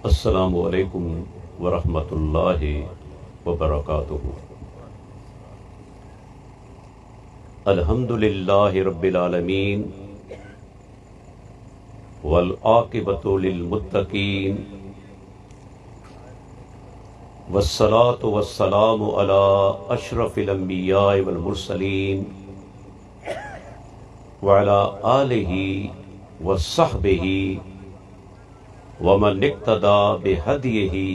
अस्सलामु अलैकुम वरहमतुल्लाहि वबरकातुहू। अल्हम्दुलिल्लाहि रब्बिल आलमीन वल आकिबतु लिल मुत्तकीन वस्सलातु वस्सलामु अला अशरफिल अंबिया वल मुरसलीन व अला आलिहि व सहबिहि वमन इक्तदा बिहदियहि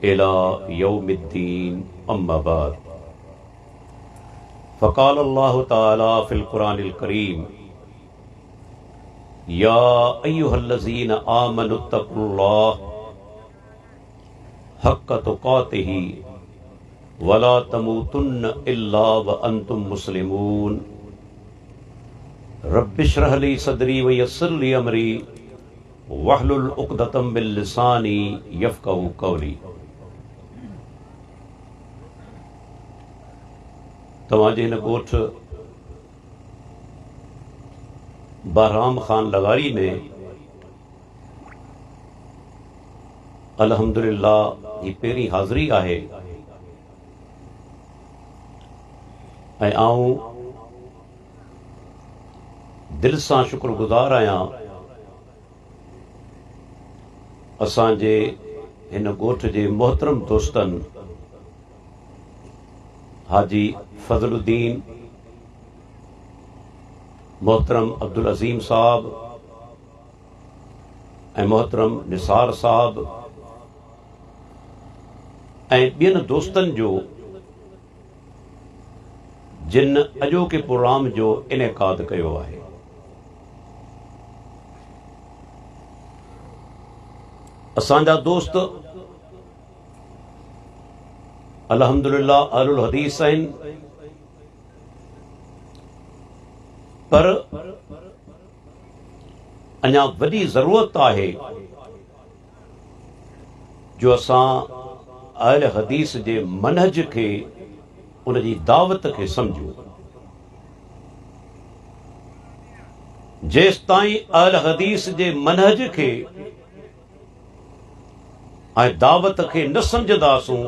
इला यौमिद्दीन अम्मा बाद। फ़क़ाल अल्लाहु तआला फ़िल क़ुरानिल करीम या अय्युहल्लज़ीना आमनुत्तक़ुल्लाह हक़्क़ तुक़ातिही वला तमूतुन्न इल्ला व अंतुम मुस्लिमून। रब्बिश्रह ली सदरी व यस्सिर ली अमरी वहलुल उक़दतम मिन लिसानी यफ़क़हू क़ौली। तव्हांजे हिन ॻोठ बहराम ख़ान लगारी में अल्हम्दुलिल्लाह ही पहिरीं हाज़िरी आहे ऐं आऊं दिल सां शुक्रगुज़ार आहियां असांजे हिन ॻोठ जे मोहतरम दोस्तनि हाजी फज़लुद्दीन, मोहतरम अब्दुल अज़ीम साहब ऐं मोहतरम निसार साहब ऐं ॿियनि दोस्तनि जो जिन अॼोके प्रोग्राम जो इनेकाद कयो आहे। असांजा दोस्त अल्हम्दुलिल्लाह अहलुल हदीस आहिनि, पर अञा वॾी ज़रूरत आहे जो असां अहल हदीस जे मनहज खे, उन जी दावत खे सम्झूं। जेसि ताईं अहल हदीस जे मनहज खे ऐं दावत खे न सम्झंदासूं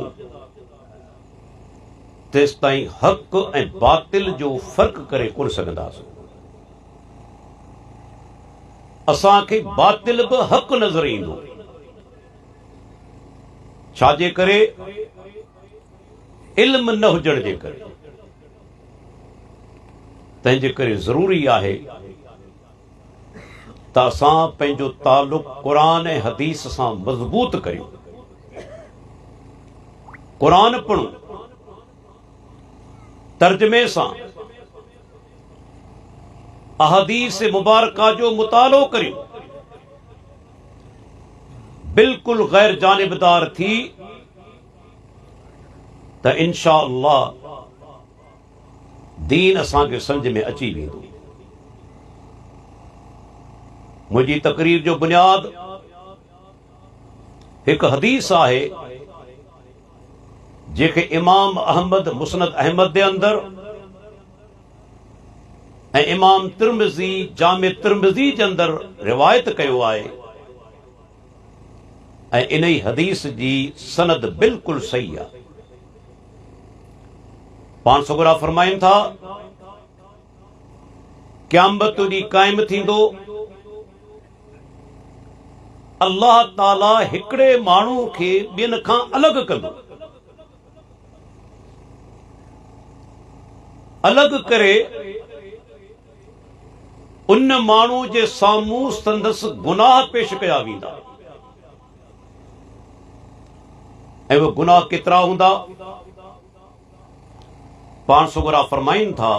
तेसि ताईं हक़ ऐं बातिल जो फ़र्क़ु करे कोन सघंदासीं। असांखे बातिल बि हक़ नज़र ईंदो, छाजे करे? इल्म न हुजण जे करे। तंहिंजे करे ज़रूरी आहे त असां पंहिंजो तालुक़ क़ुरान ऐं हदीस सां मज़बूत करियूं, क़ुरान पढ़ूं, तर्जुमे सां अहदीस मुबारका जो मुतालो करियूं, बिल्कुल गैर जानिबदार थी त इंशा अल्लाह दीन असांखे सम्झ में अची वेंदो। मुंहिंजी तकरीर जो बुनियाद हिकु हदीस आहे जेके इमाम अहमद मुस्नद अहमद जे अंदर ऐं इमाम तिर्मिज़ी जामे तिर्मिज़ी जे अंदर रिवायत कयो आहे ऐं इन ई हदीस जी सनद बिल्कुल सही आहे। पाण सगुरा फरमाइनि था क़यामत ॾींहुं क़ाइम थींदो, अल्लाह ताला हिकिड़े माण्हू खे ॿियनि खां अलॻि कंदो, अलॻि करे उन माण्हू जे साम्हूं संदसि गुनाह पेश कया वेंदा ऐं उहे गुनाह केतिरा हूंदा? पाण सुगरा फरमाइनि था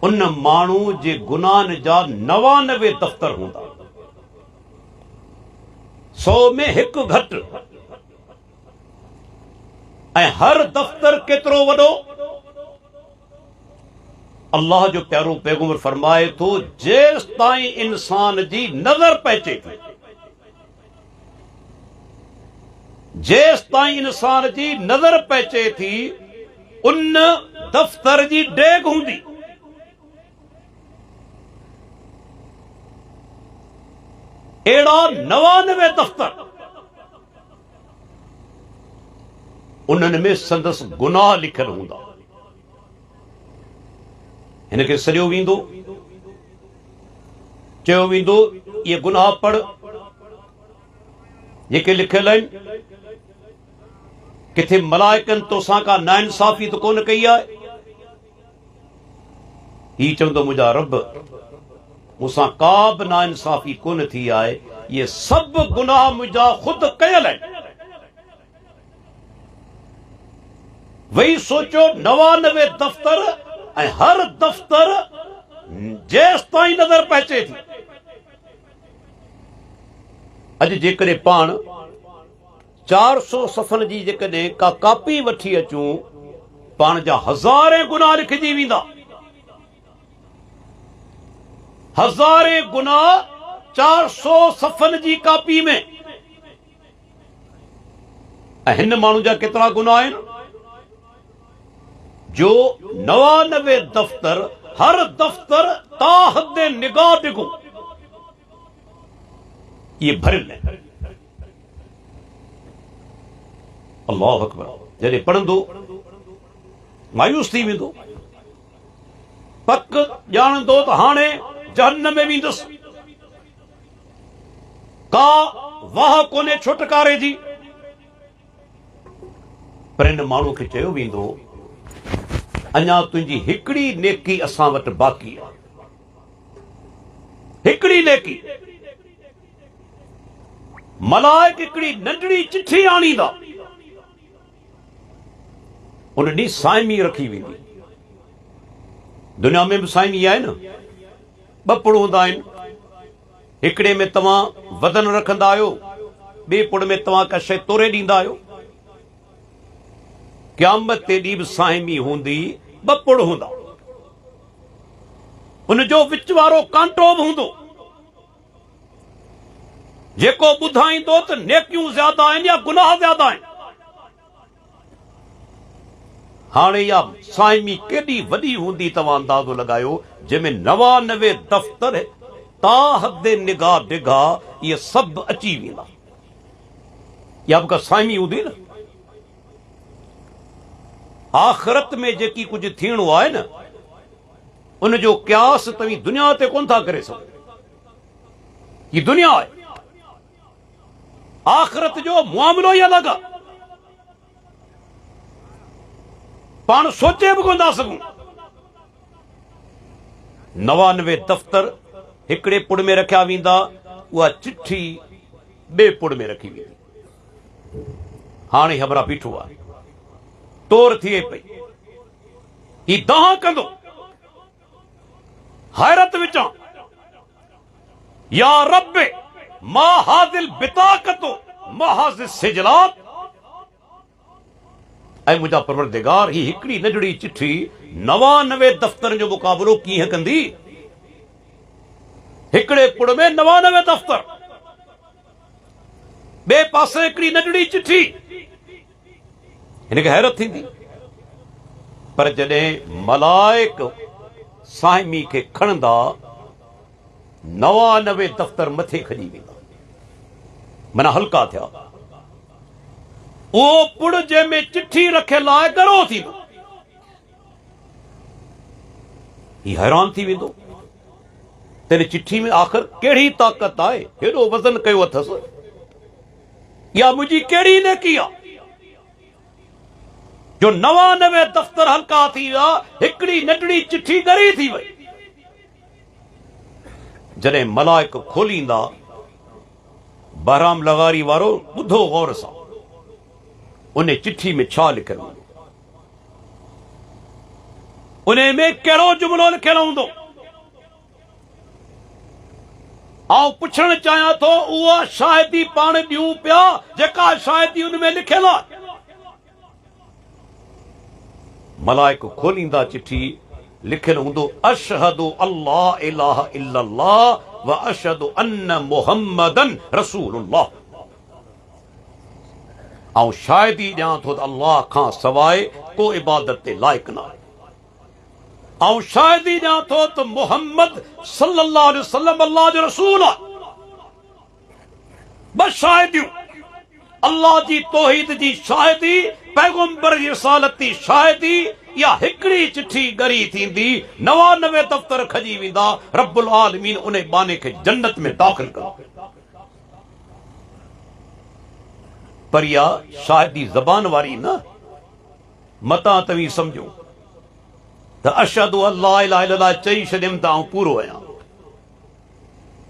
उन माण्हू जे गुनाहनि जा 99 दफ़्तर हूंदा, 100 में हिकु घटि। ऐं हर दफ़्तर केतिरो वॾो? अल्लाह जो प्यारो पैगंबर फरमाए थो जेसि ताईं इंसान जी नज़र पहुचे थी, जेसि ताईं इंसान जी नज़र पहुचे थी उन दफ़्तर जी डेग हूंदी। अहिड़ा 99 दफ़्तर उन्हनि में संदसि गुनाह लिखियल हूंदा। हिनखे सॼो वेंदो, चयो वेंदो इहे गुनाह पढ़ जेके लिखियल आहिनि। किथे मलाइकनि तोसां का नाइंसाफ़ी त कोन कई आहे। ही चवंदो मुंहिंजा रब मूंसां का बि नाइंसाफ़ी कोन थी आहे, इहे सभु गुनाह मुंहिंजा ख़ुदि कयल आहिनि। वही सोचो 99 दफ़्तर ऐं हर दफ़्तर जेसि ताईं नज़र पहुचे थी। अॼु जेकॾहिं पाण 400 सफ़नि जी जेकॾहिं का कापी वठी अचूं, पाण जा हज़ारे गुनाह लिखिजी वेंदा। हज़ारे गुनाह 400 सफ़नि जी कापी में। ऐं हिन माण्हू जा केतिरा गुनाह आहिनि जो 99 दफ़्तर, हर दफ़्तर ता हद निगाह डिगो ये भरियल आहिनि। अल्लाह अकबर। जॾहिं पढ़ंदो मायूस थी वेंदो, पक ॼाणंदो त हाणे जहन्नम में वेंदुसि, का वाह कोन्हे छुटकारे जी। पर हिन माण्हू खे चयो वेंदो अञा तुंहिंजी हिकिड़ी नेकी असां वटि बाक़ी आहे, हिकिड़ी नेकी। मलाइक हिकिड़ी नंढड़ी चिठी आणींदा, उन ॾींहुं साइमी रखी वेंदी। दुनिया में बि साइमी आहे न, 2 पुड़ हूंदा आहिनि। हिकिड़े में तव्हां वज़न रखंदा आहियो, ॿिए पुड़ में तव्हां का शइ तोरे ॾींदा आहियो। क़यामत ते ॾींहुं बि साइमी हूंदी, 2 पुड़ हूंदा। उनजो विच वारो कांटो बि हूंदो जेको ॿुधाईंदो त नेकियूं ज़्यादा आहिनि या गुनाह ज़्यादा आहिनि। हाणे इहा साइमी केॾी वॾी हूंदी तव्हां अंदाज़ो लॻायो, जंहिंमें 99 दफ़्तर ता हद निगाह डिघा इहे सभु अची वेंदा। इहा बि का साइमी हूंदी न। आख़िरत में जेकी कुझु थियणो आहे न, उनजो क़यास तव्हीं दुनिया ते कोन था करे सघो। ही दुनिया आहे, आख़िरत जो मुआमिलो ई अलॻि आहे। पाण सोचे बि कोन था सघूं। 99 दफ़्तर हिकिड़े पुड़ में रखिया वेंदा, उहा चिठी ॿिए पुड़ में रखी वेंदी। हाणे ख़बर बीठो आहे, तोर थिए पई, ही दहा कंदो, हैरत विचां, या रब मा हाज़िल बिताकतो मा हाज़िल सिजलात। ऐं मुंहिंजा परवरदिगार, ही हिकिड़ी नंढड़ी चिठी 99 दफ़्तरनि जो मुक़ाबिलो कीअं कंदी? हिकिड़े पुड़ में 99 दफ़्तर, ॿिए पासे हिकिड़ी नंढड़ी चिठी। हिनखे हैरत थींदी। पर जॾहिं मलाइक साइमी खे खणंदा, 99 दफ़्तर मथे खणी वेंदा, माना हल्का थिया। उहो पुड़ जंहिंमें चिठी रखियल आहे ॻरो थींदो। ही हैरान थी वेंदो, तेरे चिठी में आख़िर कहिड़ी ताक़त आहे, हेॾो वज़न कयो अथसि, या मुंहिंजी कहिड़ी नेकी आहे जो 99 दफ़्तर हल्का थी विया, हिकिड़ी नंढड़ी चिठी ॻरी थी वई। जॾहिं मलाइक खोलींदा, बहराम लगारी वारो ॿुधो गौर सां, उन चिठी में छा लिखियल हूंदो, उन में कहिड़ो जुमिलो लिखियल हूंदो। आउं पुछणु चाहियां थो, उहा शायदि पाण ॾियूं पिया जेका शायदि उन में लिखियल आहे। मलाइक खोलींदा, चिठी लिखियल हूंदो, अशहदु अल्लाह इलाहा इल्लल्लाह व अशहदु अन्न मुहम्मदन रसूलुल्लाह। ऐं शायदि ॼाण थो त अल्लाह खां सवाइ को इबादत ते लाइक़ न आहे। ऐं शायदि ॼाण थो त मुहम्मद सल्लल्लाहु अलैहि वसल्लम अल्लाह जो रसूल आहे। बस शाहिदियूं अल्लाह जी तौहीद जी शाहिदी, पैगंबर जी रिसालत जी शाहिदी, या हिकड़ी चिठी गरी थींदी, 99 दफ़्तर खजी वेंदा, रब्बुल आलमीन उन बाने खे जन्नत में दाख़िल कंदो। पर इहा शाहिदी ज़बान वारी न, मता तव्हीं सम्झो त अशहदु अल्ला इलाहा इल्लल्लाह चई छॾियमि त आउं पूरो आहियां,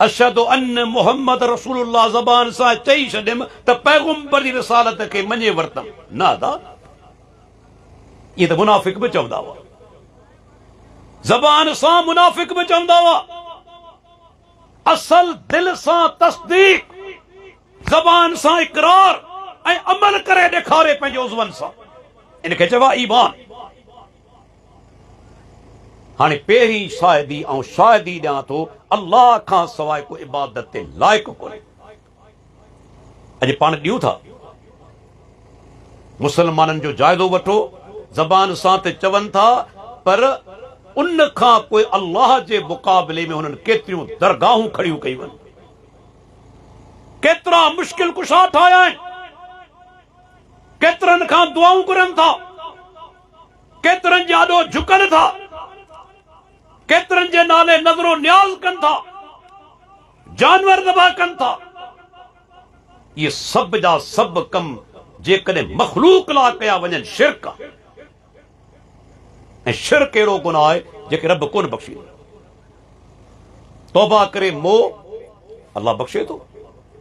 अशहदु अन्न मुहम्मद रसूलुल्लाह ज़बान सां चई छॾियमि त पैगंबर जी रिसालत खे मञे वरितमि, न अदा इहे त मुनाफ़िक बि चवंदा हुआ, ज़बान सां मुनाफ़िक बि चवंदा हुआ, असल दिल सां तस्दीक, ज़बान सां इक़रार ऐं अमल करे ॾेखारे पंहिंजे उज़वनि सां, इनखे चइबो ईमान। हाणे पहिरीं शाहिदी ऐं शाहिदी ॾियां थो, अल्लाह खां सवाइ को इबादत ते लाइक़ु कोन्हे। अॼु पाण ॾियूं था, मुसलमाननि जो जाइज़ो वठो, ज़बान सां त चवनि था, पर उन खां पोइ अल्लाह जे मुक़ाबले में हुननि केतिरियूं दरगाहूं खड़ियूं कयूं आहिनि, केतिरा मुश्किल कुशा ठाहिया आहिनि, केतिरनि खां दुआऊं घुरनि था, केतिरनि जा ॾोह झुकनि था, केतिरनि जे नाले नज़रो न्याज़ कनि था, जानवर ज़बह कनि था। इहे सभ जा सभ कम जेकॾहिं मख़लूक लाइ कया वञनि शिरक आहे, ऐं शिरक अहिड़ो गुनाह आहे जेके रब कोन बख़्शींदो। तौबा करे मोह अल्लाह बख़्शे थो,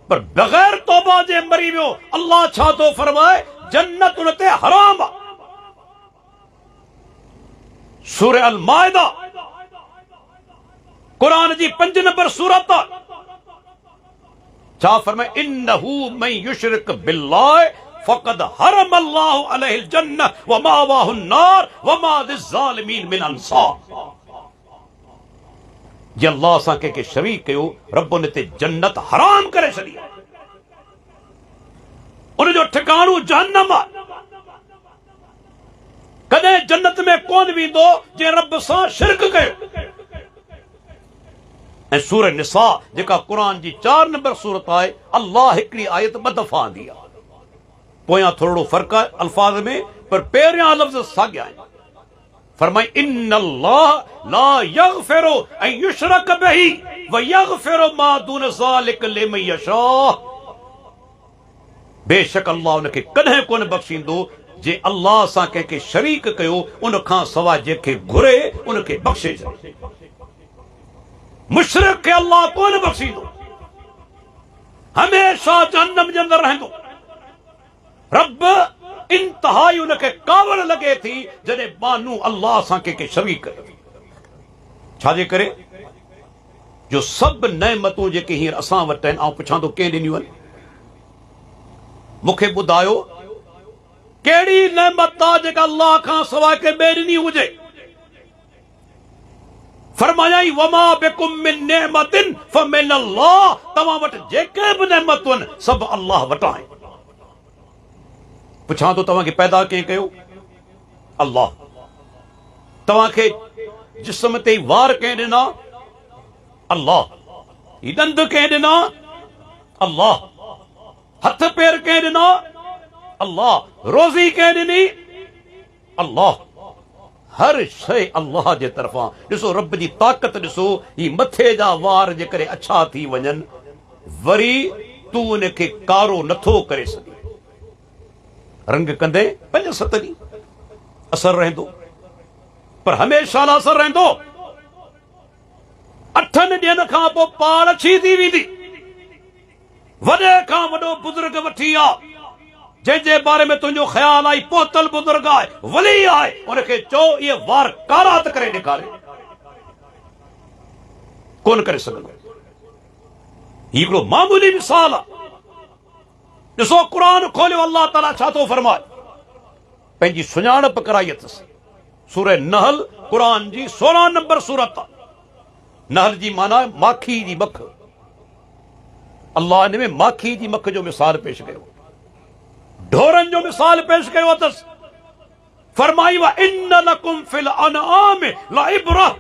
पर बग़ैर तौबा जे मरी वियो, अल्लाह छा थो फरमाए, जन्नत उन ते हराम आहे। सूरह अल माइदा कुरान जी 5 नंबर सूरत, छा फरमाए, इन्नहू मन युशरिक बिल्लाह फक़द हरम अल्लाहु अलैहिल जन्नह व मावाहुन नार व मा लिज़्ज़ालिमीन मिन अंसार। जे अल्लाह सां कंहिंखे शरीक कयो, रब उन ते जन्नत हराम करे छॾी, उनजो ठिकाणो जहन्नम आहे, कॾहिं जन्नत में कोन वेंदो जे रब सां शिरक कयो। ऐं सूरह निसा जेका कुरान जी 4 नंबर सूरत आहे, अल्लाह हिकिड़ी आयत 2 दफ़ा आंदी आहे, पोयां थोरो फ़र्क़ु आहे अल्फाज़ में, पर पहिरियां लफ़्ज़ साॻिया आहिनि। फरमाई, इन्नल्लाह ला यग़फ़िरु अन युशरक बिही व यग़फ़िरु मा दून ज़ालिक लिमन यशा। बेशक अल्लाह उनखे कॾहिं कोन बख़्शींदो जे अल्लाह सां कंहिंखे शरीक कयो, उन खां सवाइ जंहिंखे घुरे उनखे बख़्शे छॾे। मुशरिक खे अल्लाह कोन बख़्शींदो, हमेशा जहन्नम जे अंदरि रहंदो। रब इंतहाई उनखे कावड़ लॻे थी जॾहिं बानू अल्लाह सां कंहिंखे शरीक कयो। छाजे करे? जो सभु नेमतूं जेके हींअर असां वटि आहिनि, आउं पुछां थो कंहिं ॾिनियूं आहिनि? मूंखे ॿुधायो कहिड़ी नेमत आहे जेका अल्लाह खां सवाइ के ॿिए ॾिनी हुजे? फरमायाई, वमा बिकुम मिन नेमतिन फमिन अल्लाह, तव्हां वटि जेके बि नेमतूं आहिनि सभु अल्लाह वटां आहिनि। पुछां थो, तव्हांखे पैदा कंहिं कयो? अल्लाह। तव्हांखे जिस्म ते वार कंहिं ॾिना? अल्लाह। ही ॾंद कंहिं ॾिना? अल्लाह। हथ पेर कंहिं ॾिना? अल्लाह। रोज़ी कंहिं ॾिनी? अल्लाह। हर शइ अल्लाह जे तरफ़ां। ॾिसो रब जी ताक़त ॾिसो, ही मथे जा वार जेकॾहिं अछा थी वञनि, वरी तूं उनखे कारो नथो करे सघे, रंग कंदे 5-7 ॾींहं असर रहंदो, पर हमेशह लाइ असर रहंदो। 8 ॾींहंनि खां पोइ पाल अछी थी वेंदी। वॾे खां वॾो बुज़ुर्ग वठी आ, जंहिंजे बारे में तुंहिंजो ख़्याल आई पोतल बुज़ुर्ग आहे, वली आहे, उनखे चओ इहे वार कारा त करे ॾेखारे, कोन करे सघंदो। हिकिड़ो मामूली मिसाल आहे। ॾिसो क़ुरान खोलियो, अल्लाह ताला छा थो फरमाए, पंहिंजी सुञाणप कराई अथसि। सूरह नहल क़ुरान जी 16 नंबर सूरत आहे। नहल जी माना माखी जी मख। अल्लाह इन में माखी जी मख जो मिसाल पेश कयो, ढोरनि जो मिसाल पेश कयो अथसि। फरमाई, व इन्न लकुम फिल अनआम लइब्रह,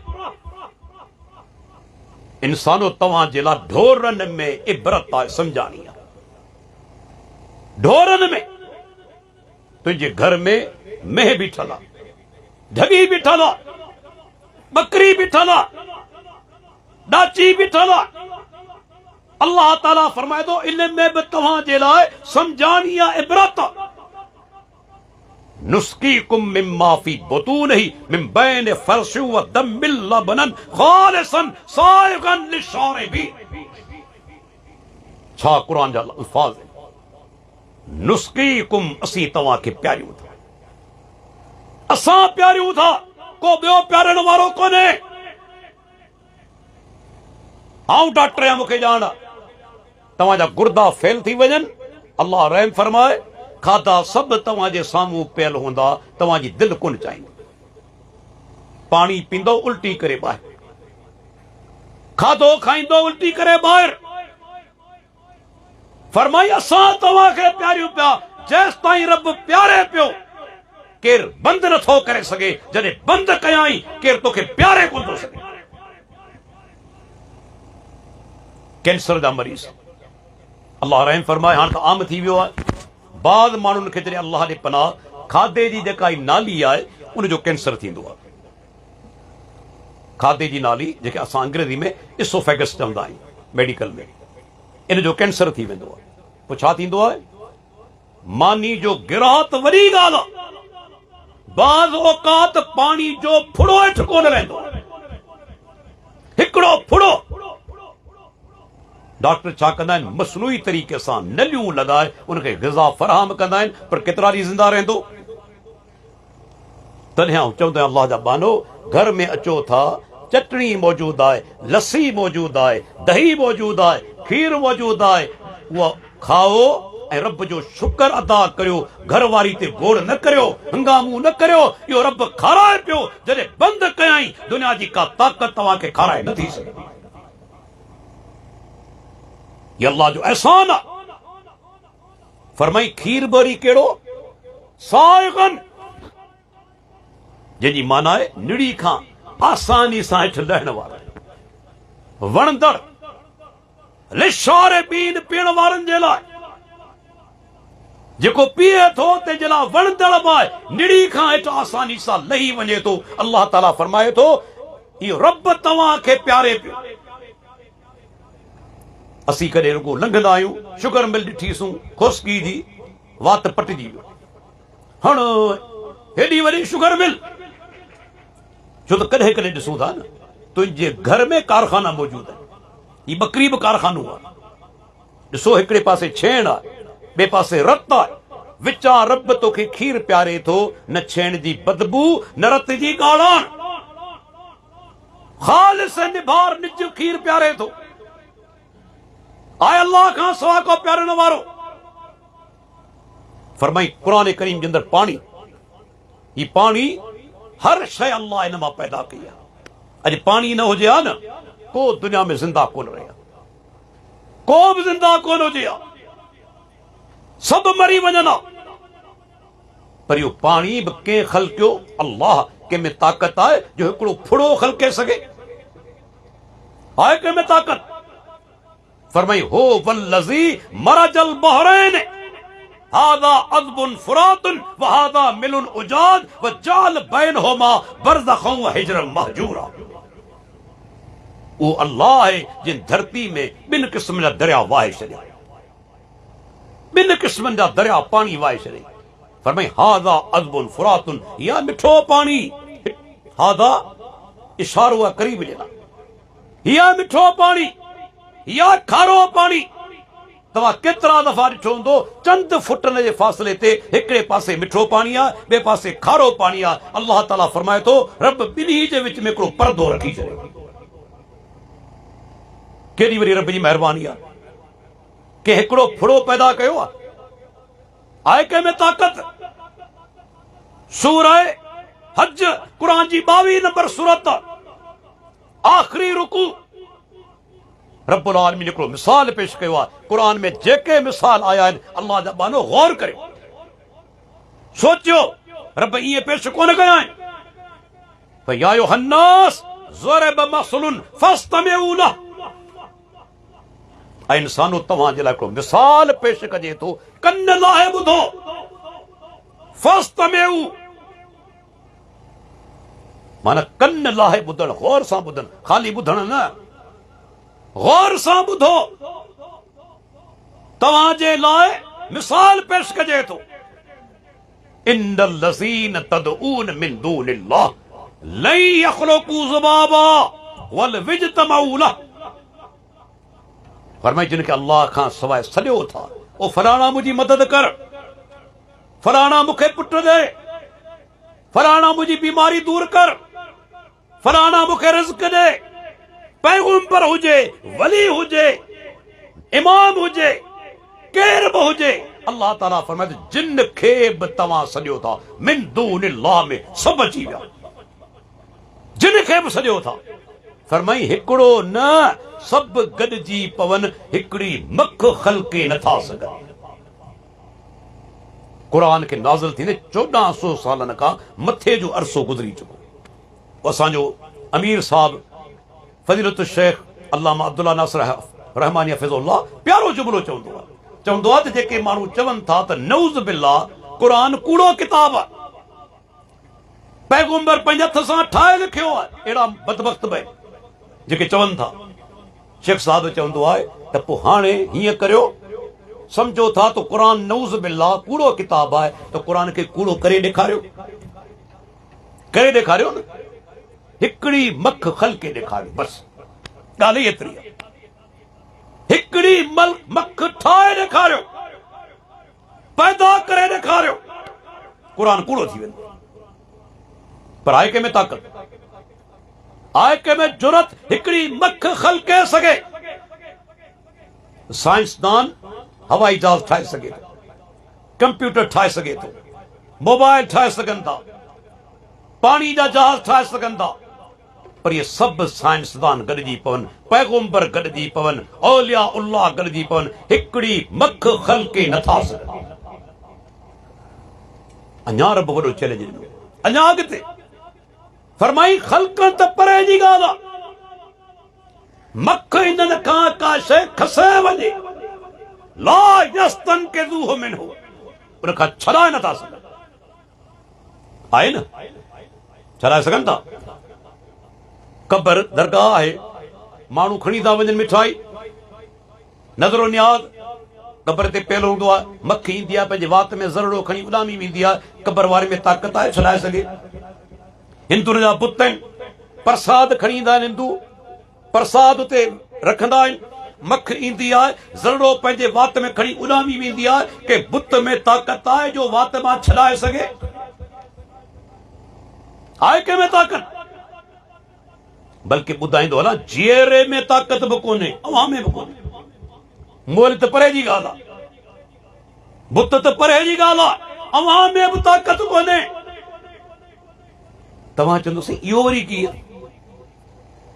इंसानो तव्हां जे लाइ ढोरनि में इबरत आहे, सम्झाणी आहे। ढोरनि में तुंहिंजे घर में मेह बीठल आहे, ढगी बीठल आहे, बकरी बीठल आहे, डाची बीठल आहे। अल्लाह ताला फरमाए थो इन में बि तव्हांजे लाइ सम्झानी आहे इबरत। नुस्कीकुम मिम्मा फी बुतूनिही मिन बैन फर्शि व दम्मिल लबनन खालिसन साइगन लिशारिबीन। छा कुरान जा अल्फाज आहिनि। नुस्कीकुम असीं तव्हांखे प्यारियूं था, असां प्यारियूं था, को ॿियो प्यारण वारो कोन्हे। आऊं डॉक्टर आहियां, मूंखे ॼाण आहे तव्हांजा गुर्दा फेल थी वञनि, अल्लाह रहम फरमाए, खाधा सभु तव्हांजे साम्हूं पियल हूंदा, तव्हांजी दिलि कोन चाहींदी। पाणी पींदो उल्टी करे ॿाहिरि, खाधो खाईंदो उल्टी करे ॿाहिरि। फरमाई असां तव्हांखे प्यारियूं पिया, जेसि ताईं रब प्यारे पियो केरु बंदि नथो करे सघे, जॾहिं बंदि कयाई केरु तोखे प्यारे कोन थो सघे। कैंसर जा मरीज़ अल्लाह रहम फरमाए, हाणे त आम थी वियो आहे। बाद माण्हुनि खे जॾहिं अल्लाह ॾे पनाह, खाधे जी जेका नाली आहे उनजो कैंसर थींदो आहे। खाधे जी नाली जेके असां अंग्रेज़ी में इसोफेगस चवंदा आहियूं, मेडिकल में इन जो कैंसर थी वेंदो आहे। पोइ छा थींदो आहे? मानी जो गिराह त वॾी ॻाल्हि आहे, बाज़ औकात पाणी जो फुड़ो हेठि कोन रहंदो, हिकिड़ो फुड़ो। डॉक्टर छा कंदा आहिनि? मसनूई तरीक़े सां नलियूं लॻाए उनखे ग़िज़ा फ़राहम कंदा आहिनि, पर केतिरा ॾींहं ज़िंदा रहंदो? तॾहिं आउं चवंदो आहियां अल्लाह जा बानो, घर में अचो था, चटणी मौजूद आहे, लस्सी मौजूद आहे, दही मौजूद आहे, खीर मौजूद आहे, उहा खाओ ऐं रब जो शुक्र अदा करियो। घर वारी ते गोड़ न करियो, हंगामू न करियो, इहो रब खाराए पियो। जॾहिं बंदि कयाई दुनिया जी का ताक़त तव्हांखे खाराए नथी सघे। ये अल्लाह जो एहसान आहे। फरमाई खीर बरी कहिड़ो? साइगन, जंहिंजी माना आहे निड़ी खां आसानी सां हेठि लहण वारा, वणंदड़, लिशारिबीन, पीअण वारनि जे लाइ। जेको पीए थो तंहिंजे लाइ वणंदड़ आहे, निड़ी खां हेठि आसानी सां लही वञे थो। अल्लाह ताला फरमाए थो इहो रब तव्हांखे प्यारे पियो। असीं कॾहिं रुगो लंघंदा आहियूं, शुगर मिल ॾिठीसूं, खुशकी जी वात पटिजी वियो, हाणे हेॾी वॾी शुगर मिल। छो त कॾहिं कॾहिं ॾिसूं था न, तुंहिंजे घर में कारखाना मौजूद आहे, ही बकरी बि कारखानो आहे। ॾिसो, हिकिड़े पासे छेण आहे, ॿिए पासे रत आहे, विचां रब तोखे खीर प्यारे थो, न छेण जी बदबू न रत जी ॻाढ़ाण, ख़ालिस निभार निज खीर प्यारे थो। आए अल्लाह खां सवा को प्यारण वारो। फरमाई कुरान करीम जे अंदरि पाणी, ही पाणी हर शइ अल्लाह इन मां पैदा कई आहे। अॼु पाणी न हुजे हा न, को दुनिया में ज़िंदा कोन रहे, को बि ज़िंदा कोन हुजे हा, सभु मरी वञनि हा। पर इहो पाणी बि कंहिं ख़लकियो? अल्लाह। कंहिं में ताक़त आहे जो हिकिड़ो फुड़ो ख़लके सघे? आहे कंहिं में ताक़त? फरमाई हो वल्लज़ी मरजल बहरैन हादा अज़बुन फुरातुन व हादा मिलुन उजाद व जाल बैनहुमा बरज़खन व हिजरन महजूरा। वो अल्लाह है जिन धरती में ॿिन क़िस्म जा दरिया वाहे छॾिया, ॿिन क़िस्मनि जा दरिया पाणी वाहे छॾे। फरमाई हादा अज़बुन फुरातुन, या मिठो पाणी, हादा इशारो आहे करीब जे लाइ, या मिठो पाणी, या खारो पाणी। तव्हां केतिरा दफ़ा ॾिठो हूंदो, चंद फुटनि जे फ़ासिले ते हिकिड़े पासे मिठो पाणी आहे, ॿिए पासे खारो पाणी आहे। अल्लाह ताला फरमाए थो रब ॿिन्ही जे विच में हिकिड़ो परदो रखी छॾे। केॾी वॾी रब जी महिरबानी आहे, के हिकिड़ो फुड़ो पैदा कयो आहे कंहिं में ताक़त। सूरह हज कुरान जी 22 नंबर सूरत, आख़िरी रुकू, रब्बुल आलमीन हिकिड़ो मिसाल पेश कयो आहे। कुरान में जेके मिसाल आया आहिनि, अल्लाह जा बानो गौर करियो, सोचियो, रब ईअं पेश कोन कया आहिनि। या अय्युहन्नास ज़रिब मसलुन फस्तमिऊ लह, ऐं इंसानो तव्हांजे लाइ हिकिड़ो मिसाल पेश कजे थो, कन लाहे ॿुधो, फस्तमिउ, माना कन लाहे ॿुधणु, गौर सां ॿुधणु, ख़ाली ॿुधणु न, गौर सां ॿुधो। तव्हांजे लाइ मिसाल पेश कजे थो, इन्नल लज़ीन तदऊन मिन दूनिल्लाह लन यख़्लुक़ू ज़ुबाबा वल विज्तमऊ लह। फरमाई जिनखे अल्लाह खां सवाइ सॼो था, ओ फलाणा मुंहिंजी मदद कर, फलाणा मूंखे पुट ॾे, फलाणा मुंहिंजी बीमारी दूर कर, फलाणा मूंखे रिज़्क़ ॾे, पैगंबर हुजे, वली हुजे, इमाम हुजे, केर बि हुजे, अल्लाह ताला फरमाए जिन खे बि तव्हां सॼो था मिन दूनिल्लाह में सभु अची विया, जिन खे बि सॼो था। फरमाई हिकिड़ो न, सभु गॾिजी पवन, हिकिड़ी मख ख़ल्क़े नथा सघनि। क़ुरान खे नाज़िल थींदे 1400 सालनि खां मथे जो अरसो गुज़री चुको। असांजो अमीर साहब फज़ीलत शेख अल्लामा अब्दुल्ला नासिर रहमानी हफ़िज़ुल्लाह प्यारो जुमिलो चवंदो आहे त जेके माण्हू चवनि था त नऊज़ बिल्लाह क़ुरान कूड़ो किताब आहे, पैगंबर पंहिंजे हथ सां ठाहे लिखियो आहे, अहिड़ा बदबख्त बि जेके चवनि था। शेख साहब चवंदो आहे त पोइ हाणे हीअं करियो, समझो था तो कुरान नऊज़ बिल्लाह कूड़ो किताब है, तो कुरान के कूड़ो करे ॾेखारियो न, हिकिड़ी मख ख़ल्क़े ॾेखारियो, बस ॻाल्हि एतिरी आहे। हिकिड़ी मख ठाहे ॾेखारियो, पैदा करे ॾेखारियो, कुरान कूड़ो थी वेंदो। पर आहे कंहिंमें ताक़त, आहे कंहिंमें जुरत, हिकिड़ी मख ख़ल्क़े सघे। साइंसदान हवाई जहाज ठाहे सघे थो, कंप्यूटर ठाहे सघे थो, मोबाइल ठाहे सघनि था, पाणी जा जहाज ठाहे सघनि था, पर ये सभु साइंसदान गॾिजी पवन, पैगंबर गॾिजी पवन, औलिया उल्लाह गॾिजी पवन, हिकिड़ी मख ख़ल्क़े नथा सघनि। अञा रब वॾो चैलेंज ॾिनो, अञा अॻिते फरमाई ख़ल्क़नि त परे जी ॻाल्हि आहे, मख इन्हनि खां का शइ खसे वञे, ला यस्तनकिज़ूहु मिन्हु, उन खां छॾाए नथा सघनि। आहे न, छॾाए सघनि था? क़ब्र दरगाह आहे, माण्हू खणी था वञनि मिठाई, नज़रो न्याज़ क़ब्र ते पियल हूंदो आहे, मख ईंदी आहे पंहिंजे वात में ज़रड़ो खणी उॾामी वेंदी आहे, क़ब्र वारे में ताक़त आहे छॾाए सघे? हिंदुनि जा बुत आहिनि, प्रसाद खणी ईंदा आहिनि हिंदू, प्रसाद उते रखंदा आहिनि, मख ईंदी आहे, ज़रड़ो पंहिंजे वात में खणी उॾामी वेंदी आहे, के बुत में ताक़त आहे जो वात मां छॾाए सघे? आहे कंहिंमें ताक़त? बल्कि ॿुधाईंदो हलां, जीअरे में ताक़त बि कोन्हे, अवां में बि कोन्हे। मोल त परे जी ॻाल्हि आहे, बुत त परे जी ॻाल्हि आहे, अवां में बि ताक़त कोन्हे। तव्हां चवंदोसीं इहो वरी कीअं?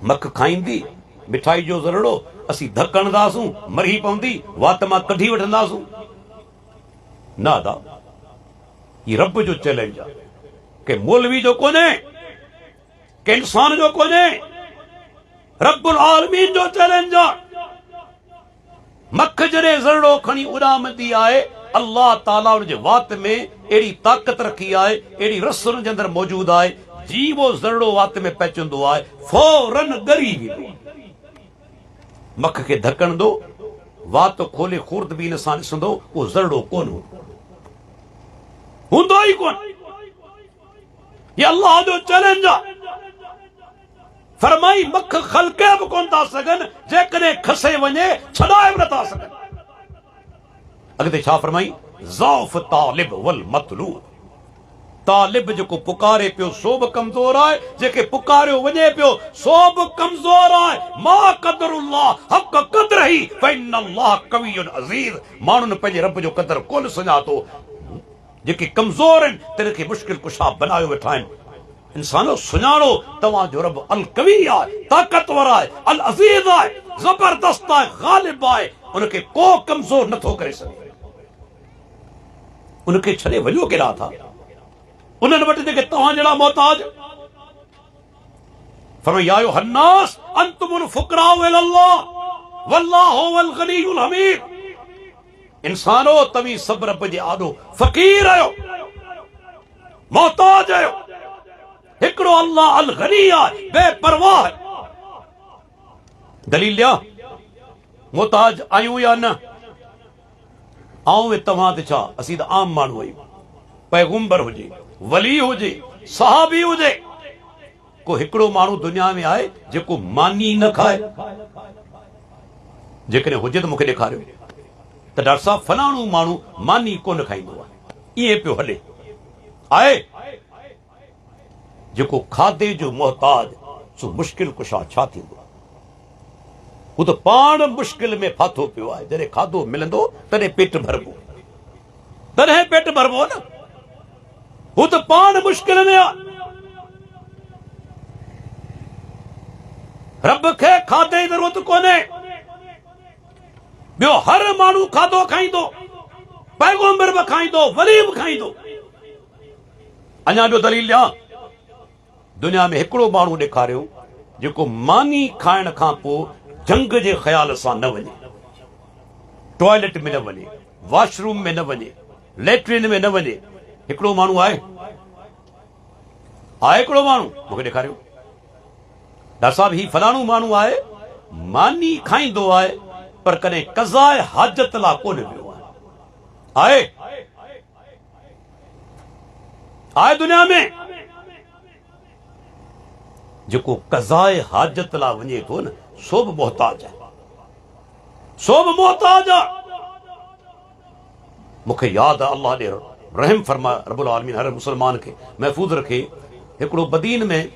मख खाईंदी, मिठाई जो ज़रड़ो असीं धक हणंदासूं, मरी पवंदी, वात मां कढी वठंदासूं। न अदा, ही रब जो चैलेंज आहे, के मौलवी जो कोन्हे, के इंसान जो कोन्हे, रब्बुल आलमीन जो चैलेंज आहे। मख जॾहिं ज़रड़ो खणी उॾामंदी आहे, अल्लाह ताला उन जे वात में अहिड़ी ताक़त रखी आहे, अहिड़ी रस उन जे अंदरि मौजूद आहे, जी वो ज़रड़ो वात में पहुचंदो आहे, फौरन ॻरी वेंदो। मख खे धकण दो, वात खोले खुर्द बि इन सां ॾिसंदो, उहो ज़रड़ो कोन हूंदो ई कोन। ये अल्लाह जो चैलेंज आहे। फरमाई मख ख़ल्क़े बि कोन था सघनि, जेकॾहिं खसे वञे छॾाए बि नथा सघनि। अॻिते छा फरमाई? ज़ौफ़ तालिब वल मतलूब, तालिब जेको पुकारे पियो सो बि कमज़ोर आहे, जेके पुकारियो वञे पियो सो बि कमज़ोर आहे। मा क़दरुल्लाह हक़ क़द्रिही फ़इन्नल्लाह क़वियुन अज़ीज़। माण्हुनि पंहिंजे रब जो क़दर कोन सुञातो, जेके कमज़ोर आहिनि तिनखे मुश्किल कुशा बनायो वेठा आहिनि। इंसानो सुञाणो, तव्हांजो रब अल कवी आहे, ताक़तवर आहे, अल अज़ीज़ आहे, ज़बरदस्त आहे, ग़ालिब आहे, उनखे को कमज़ोर नथो करे सघे। उनखे छॾे वञो केॾा था उन्हनि वटि जेके तव्हां जहिड़ा मोहताज। फरमाया या अय्युहन्नास अंतुमुल फुक़राउ इलल्लाह, वल्लाहु वल गनीयुल हमीद। इंसानो तवी सब रब जे आॾो फ़क़ीर आहियो, मोहताज आहियो। हिकिड़ो अल्लाह अल गनी आहे, बेपरवाह आहे। दलील ॾियां, मोहताज आहियूं या न? आऊं तव्हां ते छा, असीं त आम माण्हू आहियूं। पैगुंबर हुजे, वली हुजे, सहाबी हुजे, को हिकिड़ो माण्हू दुनिया में आहे जेको मानी न खाए? जेकॾहिं हुजे त मूंखे ॾेखारियो त डॉक्टर साहब फलाणो माण्हू मानी कोन खाईंदो आहे, ईअं पियो हले। आहे जेको खाधे जो मोहताज, सो मुश्किल कुशा छा थींदो? हू त पाण मुश्किल में फाथो पियो आहे। जॾहिं खाधो मिलंदो तॾहिं पेट भरबो, तॾहिं पेट भरबो न। हू त पाण मुश्किल में आहे। रब खे खाधे जी ज़रूरत कोन्हे। ॿियो हर माण्हू खाधो खाईंदो, पैगंबर बि खाईंदो, वली बि खाईंदो। अञा ॿियो दलील ॾियां, दुनिया में हिकिड़ो माण्हू ॾेखारियो जेको मानी खाइण खां पोइ जंग जे ख़्याल सां न वञे, टॉयलेट में न वञे, वॉशरूम में न वञे, लेट्रिन में न वञे। हिकिड़ो माण्हू आहे? हिकिड़ो माण्हू मूंखे ॾेखारियो। डॉक्टर साहब ही फलाणो माण्हू आहे, मानी खाईंदो आहे पर कॾहिं क़ज़ाए हाजत लाइ कोन वियो आहे। आहे दुनिया में जेको क़ज़ाए हाजत लाइ वञे थो न, सो बि मोहताज आहे, सो बि मोहताज आहे। मूंखे यादि आहे, अल्लाह ॾे रहम फरमाए रब्बुल आलमीन हर मुस्लमान खे महफ़ूज़ रखे। हिकिड़ो बदीन में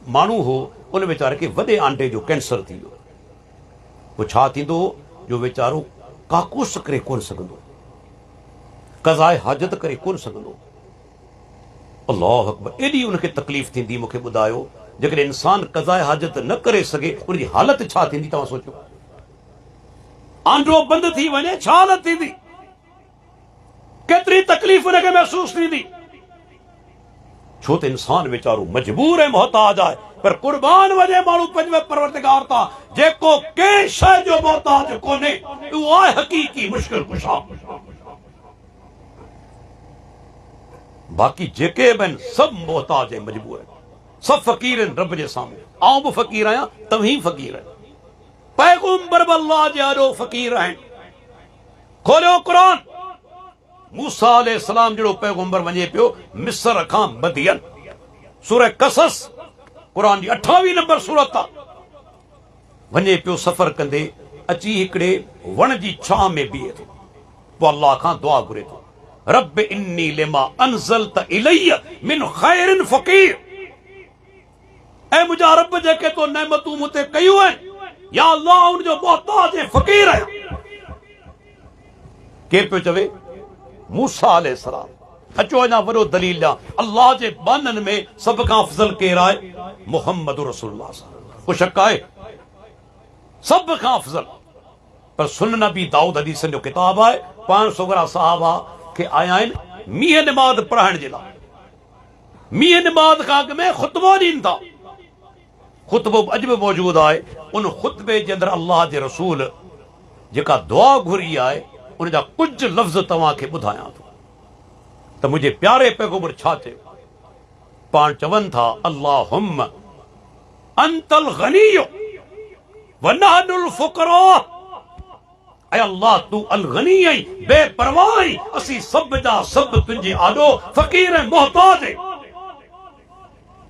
माण्हू हो, उन वीचारे खे वॾे आंडे जो कैंसर थी वियो। पोइ छा थींदो जो वीचारो काकूस करे कोन सघंदो, क़ज़ाए हाजत करे कोन सघंदो। अल्लाहु अकबर, एॾी उनखे तकलीफ़ थींदी। मूंखे ॿुधायो, जेकॾहिं इंसान क़ज़ाए हाजत न करे सघे, उनजी हालत छा थींदी? तव्हां सोचो, आंडो बंदि थी वञे, छा हालत थींदी? केतिरी तकलीफ़ उनखे महसूस थींदी? छो त इंसान वीचारो मजबूर ऐं मोहताज आहे। पर कुर्बान वञे माण्हू पंहिंजे परवरदिगार तां, जेको कंहिं शइ जो मोहताज कोन्हे, उहो आहे हक़ीक़ी मुश्किल कुशा। बाक़ी जेके बि आहिनि सभु मोहताज ऐं मजबूर आहिनि, सभु फ़क़ीर आहिनि रब जे साम्हूं। आऊं बि फ़क़ीर आहियां, तव्हीं फ़क़ीर आहियो, पैगंबर बि अल्लाह जे आॾो फ़क़ीर आहिनि। खोलियो क़ुरान, मूसा अलैहिस्सलाम जहिड़ो पैगंबर वञे पियो मिस्र खां मदियन। सूरह कसस, क़ुरान जी 28 नंबर सूरत आहे। वञे पियो सफ़र कंदे, अची हिकिड़े वण जी छांव में बीहे थो, पोइ अल्लाह खां दुआ घुरे थो, रब इन्नी लिमा अनज़लत इलैय मिन ख़ैरिन फ़क़ीर। ऐं मुंहिंजा रब जेके तो नेमतूं मूं ते कयूं आहिनि, या अल्लाह उनजो मोहताज ऐं फ़क़ीर आहियां। केरु पियो चवे? मूसा अलैहिस्सलाम। अचो अञा वॾो दलील ॾियां, अल्लाह जे बाननि में सभ खां अफ़ज़ल केरु आहे? मुहम्मद रसूलुल्लाह। को शक आहे? सभ खां अफ़ज़ल। पर सुनन नबी दाऊद हदीसनि जो किताब आहे, 500 वरा सहाबा खे आया आहिनि मींहं निमाज़ पढ़ाइण जे लाइ। मींहं निमाज़ खां अॻु में ख़ुतबो ॾींदा था। ख़ुतबो अॼु बि मौजूदु आहे। उन ख़ुतबे जे अंदरि अल्लाह जे रसूल जेका दुआ घुरी आहे, उन जा कुझु लफ़्ज़ तव्हांखे ॿुधायां थो त मुंहिंजे प्यारे पैगंबर छा चयो। पाण चवनि था, अल्लाहुम्म अंतल गनीयु व नहनुल फुक़रा। ऐं अल्लाह तू अल गनी आई, बेपरवाह आई, असीं सभ जा सभ तुंहिंजे आॾो फ़क़ीर ऐं मोहताज आहियूं।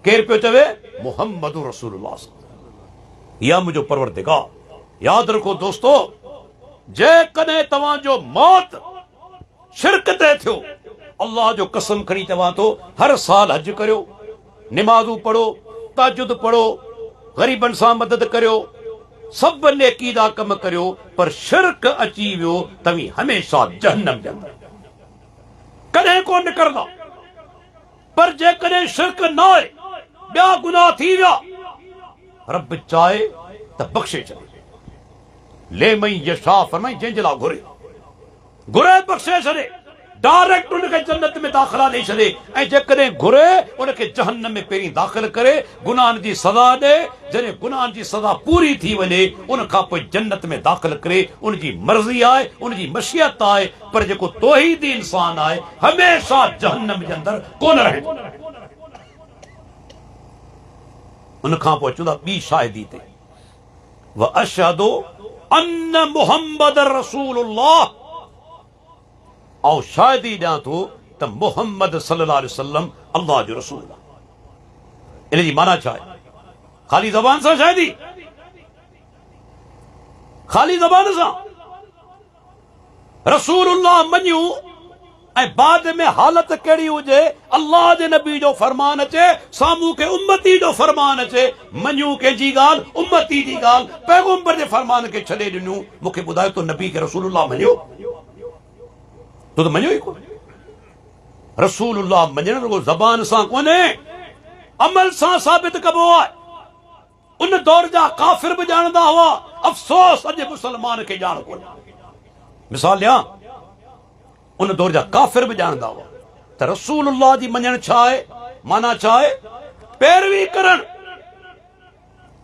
केरु पियो चवे? मुहम्मद रसूलुल्लाह। इहा मुंहिंजो परवरदिगार। यादि रखो दोस्तो, जेकॾहिं तव्हांजो मौत शिरक ते थियो, अल्लाह जो कसम खणी चवां थो, हर साल हज करियो, निमाज़ूं पढ़ो, तहज्जुद पढ़ो, ग़रीबनि सां मदद करियो, सभु नेकी जा कम करियो, पर शिरक अची वियो तव्हीं हमेशा जहन्नम जे अंदरि कॾहिं कोन निकिरंदा। पर जेकॾहिं शिरक न आहे, ॿिया गुनाह थी विया, रब चाहे त बख़्शे छॾे। ले मई यशा फरमाई, जंहिंजे लाइ घुरे बख़्शे छॾे। डायरेक्ट उनके जन्नत में दाखिला ॾेई छॾे ऐं जेकॾहिं घुरे उनखे जहन्नम में पहिरीं दाख़िल करे गुनाहनि जी सज़ा ॾे जॾहिं गुनाहनि जी सज़ा पूरी थी वञे उन खां पोइ जन्नत में दाख़िल करे उनजी मर्ज़ी आहे उनजी मशियत आहे पर जेको तौहीदी इंसान आहे हमेशह जहन्नम जे अंदरि कोन रहे उन खां पोइ चवंदा ॿी शाहिदी ते व अशहदु अन्न मुहम्मद रसूलुल्लाह ऐं शाहिदी ॾियां थो त मुहम्मद सल्लल्लाहु अलैहि वसल्लम अल्लाह जो रसूल आहे इन जी माना छा आहे ख़ाली ज़बान सां शाहिदी ख़ाली ज़बान सां रसूलुल्लाह मञूं ऐं बाद में हालत कहिड़ी हुजे अल्लाह जे नबी जो फरमान अचे साम्हूं के उम्मती जो फरमान अचे मञूं कंहिंजी ॻाल्हि उम्मती जी ॻाल्हि पैगम्बर जे फरमान खे छॾे ॾिनूं मूंखे ॿुधायो तो नबी खे रसूलुल्लाह मञियो तो मञियो ई कोन रसूलुल्लाह मञण रुगो ज़बान सां कोन्हे अमल सां साबित कबो आहे उन दौर जा काफ़िर बि ॼाणंदा हुआ अफ़सोस अॼु मुसलमान खे ॼाण कोन्हे मिसाल ॾियां उन दौर जा काफ़िर बि ॼाणंदा हुआ त रसूलुल्लाह जी मञण छा आहे माना छा आहे पैरवी करण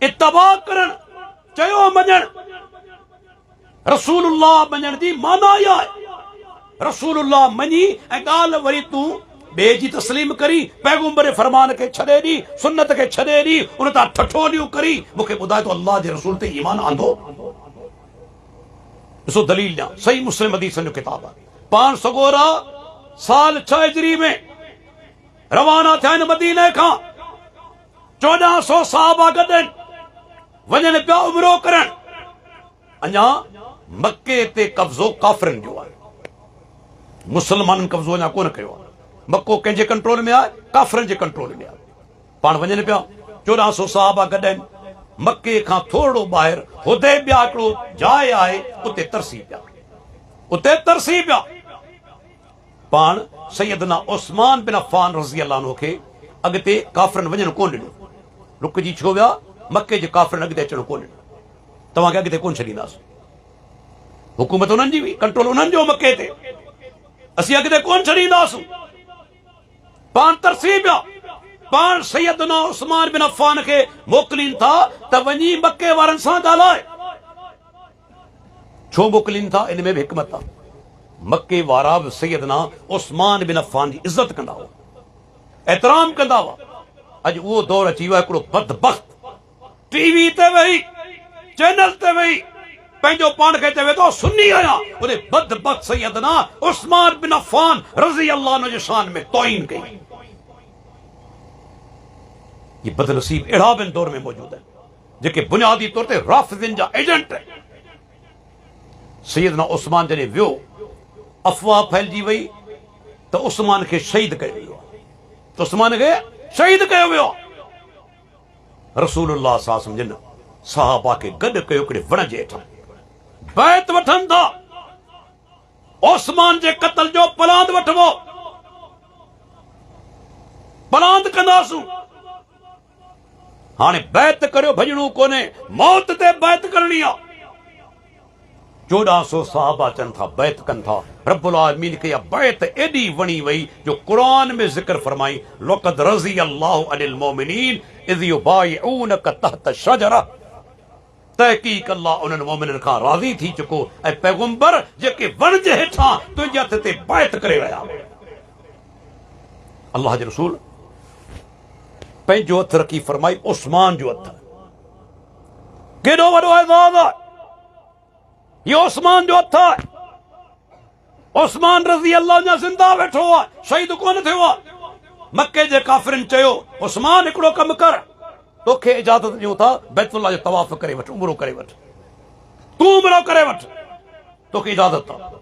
इत्तबा करण चयो मञण रसूलुल्लाह मञण जी माना इहा आहे रसूलुल्लाह मञी ऐं ॻाल्हि वरी तूं ॿिए जी तस्लीम करी पैगम्बर जे फरमान खे छॾे ॾी सुन्नत खे छॾे ॾी उन तां ठठोलियूं करी मूंखे ॿुधाए तो अल्लाह जे रसूल ते ईमान आंदो ॾिसो दलील ॾियां सही मुस्लिम हदीसनि जो किताब आहे पाण सगोरा साल 6 हिजरी में रवाना थिया आहिनि मदीने खां 1400 सहाबा गॾु वञनि पिया उमरो करण अञा मके ते कब्ज़ो काफ़िरनि जो आहे मुसलमाननि कब्ज़ो अञा कोन कयो आहे मको कंहिंजे कंट्रोल में आहे काफ़िरनि जे कंट्रोल में आहे पाण वञनि पिया 1400 सहाबा गॾु आहिनि मके खां थोरो ॿाहिरि हुदैबिया हिकिड़ो जाइ आहे उते तरसी पिया पाण सैयदना उस्मान बिन अफ़्फ़ान रज़ी अल्लाह अन्हु खे अॻिते काफ़िरनि वञणु कोन ॾिनो रुकिजी छो विया मके जे काफ़िरनि अॻिते अचणु कोन ॾिनो तव्हांखे अॻिते कोन छॾींदासीं हुकूमत उन्हनि जी हुई कंट्रोल उन्हनि जो मके ते असीं अॻिते कोन छॾींदासीं पाण तरसी पिया पाण सैयदना उस्मान बिन अफ़्फ़ान खे मोकिलीनि था त वञी मके वारनि सां ॻाल्हाए छो मोकिलीनि था इन में बि हिकमत आहे मके वारा बि सैयदना उस्मान बिन अफ़्फ़ान जी इज़त कंदा हुआ एतराम कंदा हुआ अॼु उहो दौर अची वियो आहे हिकिड़ो बदबख़्त टीवी ते वेही चैनल ते वेही पंहिंजो पाण खे चवे थो सुन्नी आहियां उन बदबख़्त सैयदना उस्मान बिन अफ़्फ़ान रज़ी अल्लाह अन्हु जे शान में तौहीन कई ये बदनसीब अहिड़ा बि दौर में मौजूद आहिनि जेके बुनियादी तौर ते राफ़िज़िन जा एजेंट आहिनि सैयदना उस्मान जॾहिं वियो अफ़वाह फैलिजी वई त उस्मान खे शहीद कयो वियो त उस्मान खे शहीद कयो वियो रसूलुल्लाह सल्लल्लाहु अलैहि वसल्लम जिन सहाबा खे गॾु कयो हिकिड़े वण जे हेठां बैत वठनि था उस्मान जे क़त्ल जो पलांद वठिबो पलांद कंदासूं हाणे बैत करियो भॼणो कोन्हे मौत ते बैत करणी आहे 1400 सहाबा चनि था बैत कनि था रब्बुल आलमीन खे बैत एॾी वणी वई जो क़ुरान में ज़िक्र फरमाई लक़द रज़ी अल्लाहु अनिल मोमिनीन इज़ युबाइऊनक तहत शजरा तहक़ीक़ अल्लाह उन्हनि मोमिननि खां राज़ी थी चुको ऐं पैगम्बर जेके वण जे हेठां तुंहिंजे हथ ते बैत करे रहिया अल्लाह जे रसूल पंहिंजो हथ रखी फरमाई उस्मान जो हथ केॾो वॾो एज़ाज़ आहे ये उस्मान जो हथ आहे उस्मान रज़ी अल्लाह अञा ज़िंदा वेठो आहे शहीद कोन थियो आहे मके जे काफ़िरनि चयो उस्मान हिकिड़ो कमु कर तोखे इजाज़त ॾियूं था बैतुल्लाह जो तवाफ़ करे वठ उमरो करे वठ तूं उमरो करे वठ तोखे इजाज़त आहे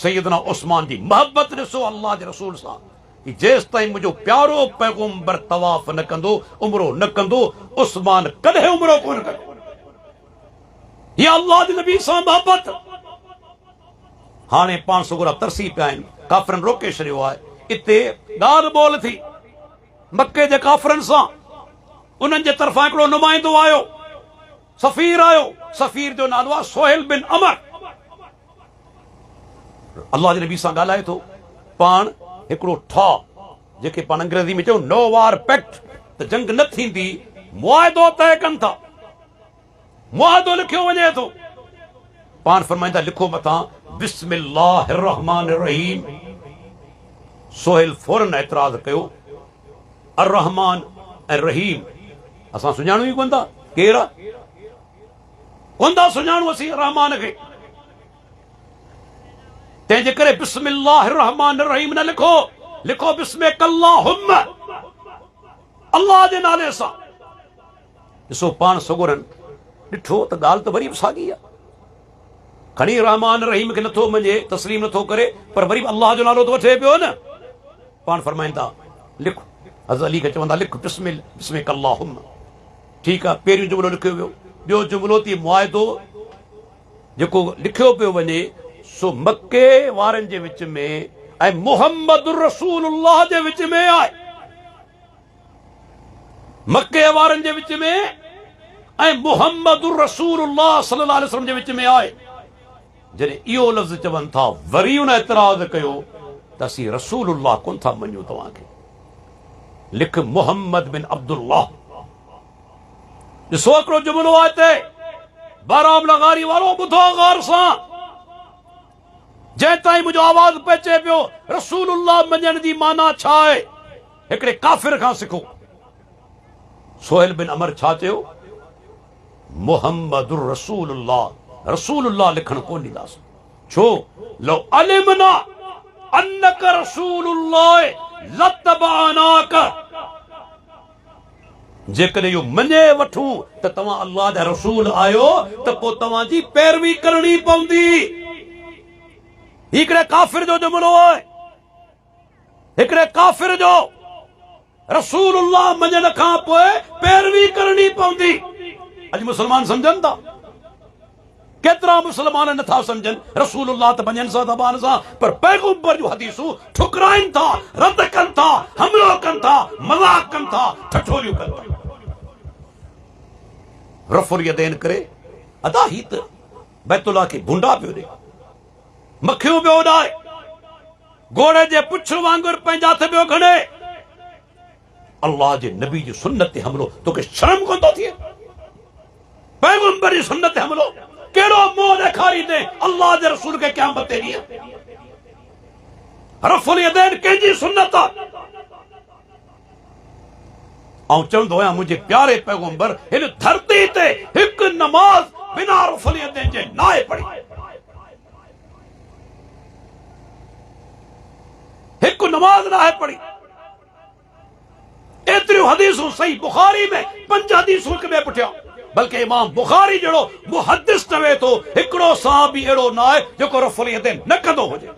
सैयदना उस्मान जी मोहब्बत ॾिसो अल्लाह जे रसूल सां जेसि ताईं मुंहिंजो प्यारो पैगम्बर तवाफ़ न कंदो उमरो न कंदो उस्मान कॾहिं उमरो कोन कंदो ये अल्लाह जे नबी सां मोहब्बत हाणे पाण सुगुरा तरसी पिया आहिनि काफ़िरनि रोके छॾियो आहे इते ॻाल्हि ॿोल थी मके जे काफ़िरनि सां उन्हनि जे तरफ़ां हिकिड़ो नुमाइंदो आयो सफ़ीर जो नालो आहे सोहेल बिन अमर अल्लाह जे नबी सां ॻाल्हाए थो पाण हिकिड़ो ठा जेके पाण अंग्रेज़ी में चऊं नो वार पैक्ट त जंग न थींदी मुआहिदो तय कनि था मुआहिदो लिखियो वञे थो पाण फरमाईंदा लिखो मथां बिस्मिल्लाहिर रहमानिर रहीम सोहेल फौरन एतराज़ कयो अर रहमान ऐं रहीम असां सुञाणू ई कोन था केरु आहे कोन था सुञाणू असीं रहमान खे तंहिंजे करे बिस्मिल्लाहिर रहमानिर रहीम न लिखो लिखो बिस्मिकल्लाहुम्मा अल्लाह जे नाले सां ॾिसो पाण सगोरनि ॾिठो त ॻाल्हि त वरी बि साॻी आहे खणी रहमान रहीम खे नथो मञे तस्लीम नथो करे पर वरी बि अल्लाह जो नालो त वठे पियो न पाण फरमाईंदा लिख हज़रत अली खे चवंदा लिख बिस्मिकल्लाहुम्मा ठीकु आहे पहिरियों जुमिलो लिखियो वियो ॿियो जुमिलो थी मुआहिदो जेको लिखियो पियो वञे सो मके वारनि जे विच में ऐं मुहम्मद रसूलुल्लाह जे विच में आहे मके वारनि जे विच में ऐं मुहम्मद रसूलुल्लाह सल्लल्लाहु अलैहि वसल्लम जे विच में आहे जॾहिं इहो लफ़्ज़ चवनि था वरी उन एतराज़ कयो त असीं रसूलुल्लाह कोन था मञूं तव्हांखे लिख मुहम्मद बिन अब्दुल्लाह ॾिसो हिकिड़ो जुमिलो आहे हिते बाराम लगारी वारो ॿुधो गौर सां जंहिं ताईं मुंहिंजो आवाज़ पहुचे पियो रसूलुल्लाह मञण जी माना छा आहे हिकिड़े काफ़िर खां सिखो सोहेल बिन अमर छा चयो मुहम्मदुर रसूलुल्लाह रसूलुल्लाह लिखण कोन ॾींदासीं छो लो अलिमना अन्नक रसूलुल्लाह लतबानाक जेकॾहिं इहो मञे वठूं त तव्हां अल्लाह जा रसूल आहियो त पोइ तव्हांजी पैरवी करणी पवंदी हिकिड़े काफ़िर जो जुमिलो आहे हिकिड़े काफ़िर जो रसूलुल्लाह मञण खां पोइ पैरवी करणी पवंदी अॼु मुस्लमान सम्झनि था केतिरा मुस्लमान नथा सम्झनि रसूलुल्लाह त मञनि सां ज़बान सां पर पैगंबर जूं हदीसूं ठुकराइनि था रद्द कनि था हमलो कनि था मज़ाक कनि था ठठोलियूं कनि था रफ़ुल यदैन करे अदा ही त बैतुल्लाह खे भुंडा पियो ॾे मखियूं पियो उॾाए घोड़े जे पुछ वांगुरु पंहिंजा हथ पियो खणे अल्लाह जे नबी जी सुन्नत ते हमलो तोखे शर्म कोन थो थिए पैगंबर जी सुन्नत ते हमलो कहिड़ो मोह ॾेखारींदे अल्लाह जे रसूल खे क़यामत ते ॾींहुं रफ़ुल यदैन कंहिंजी सुन्नत आहे ऐं चवंदो आहियां मुंहिंजे प्यारे पैगंबर हिन धरती ते हिकु नमाज़ बिना रफ़ुल यदैन जे नाहे पढ़ी हिकु नमाज़ नाहे पढ़ी एतिरियूं हदीसूं सही बुखारी में 5 हदीसूं हिक ॿिए पुठियां बल्कि इमाम बुखारी जहिड़ो मुहद्दिस चवे थो हिकिड़ो सहाबी अहिड़ो न आहे जेको रफ़ुल यदैन न कंदो हुजे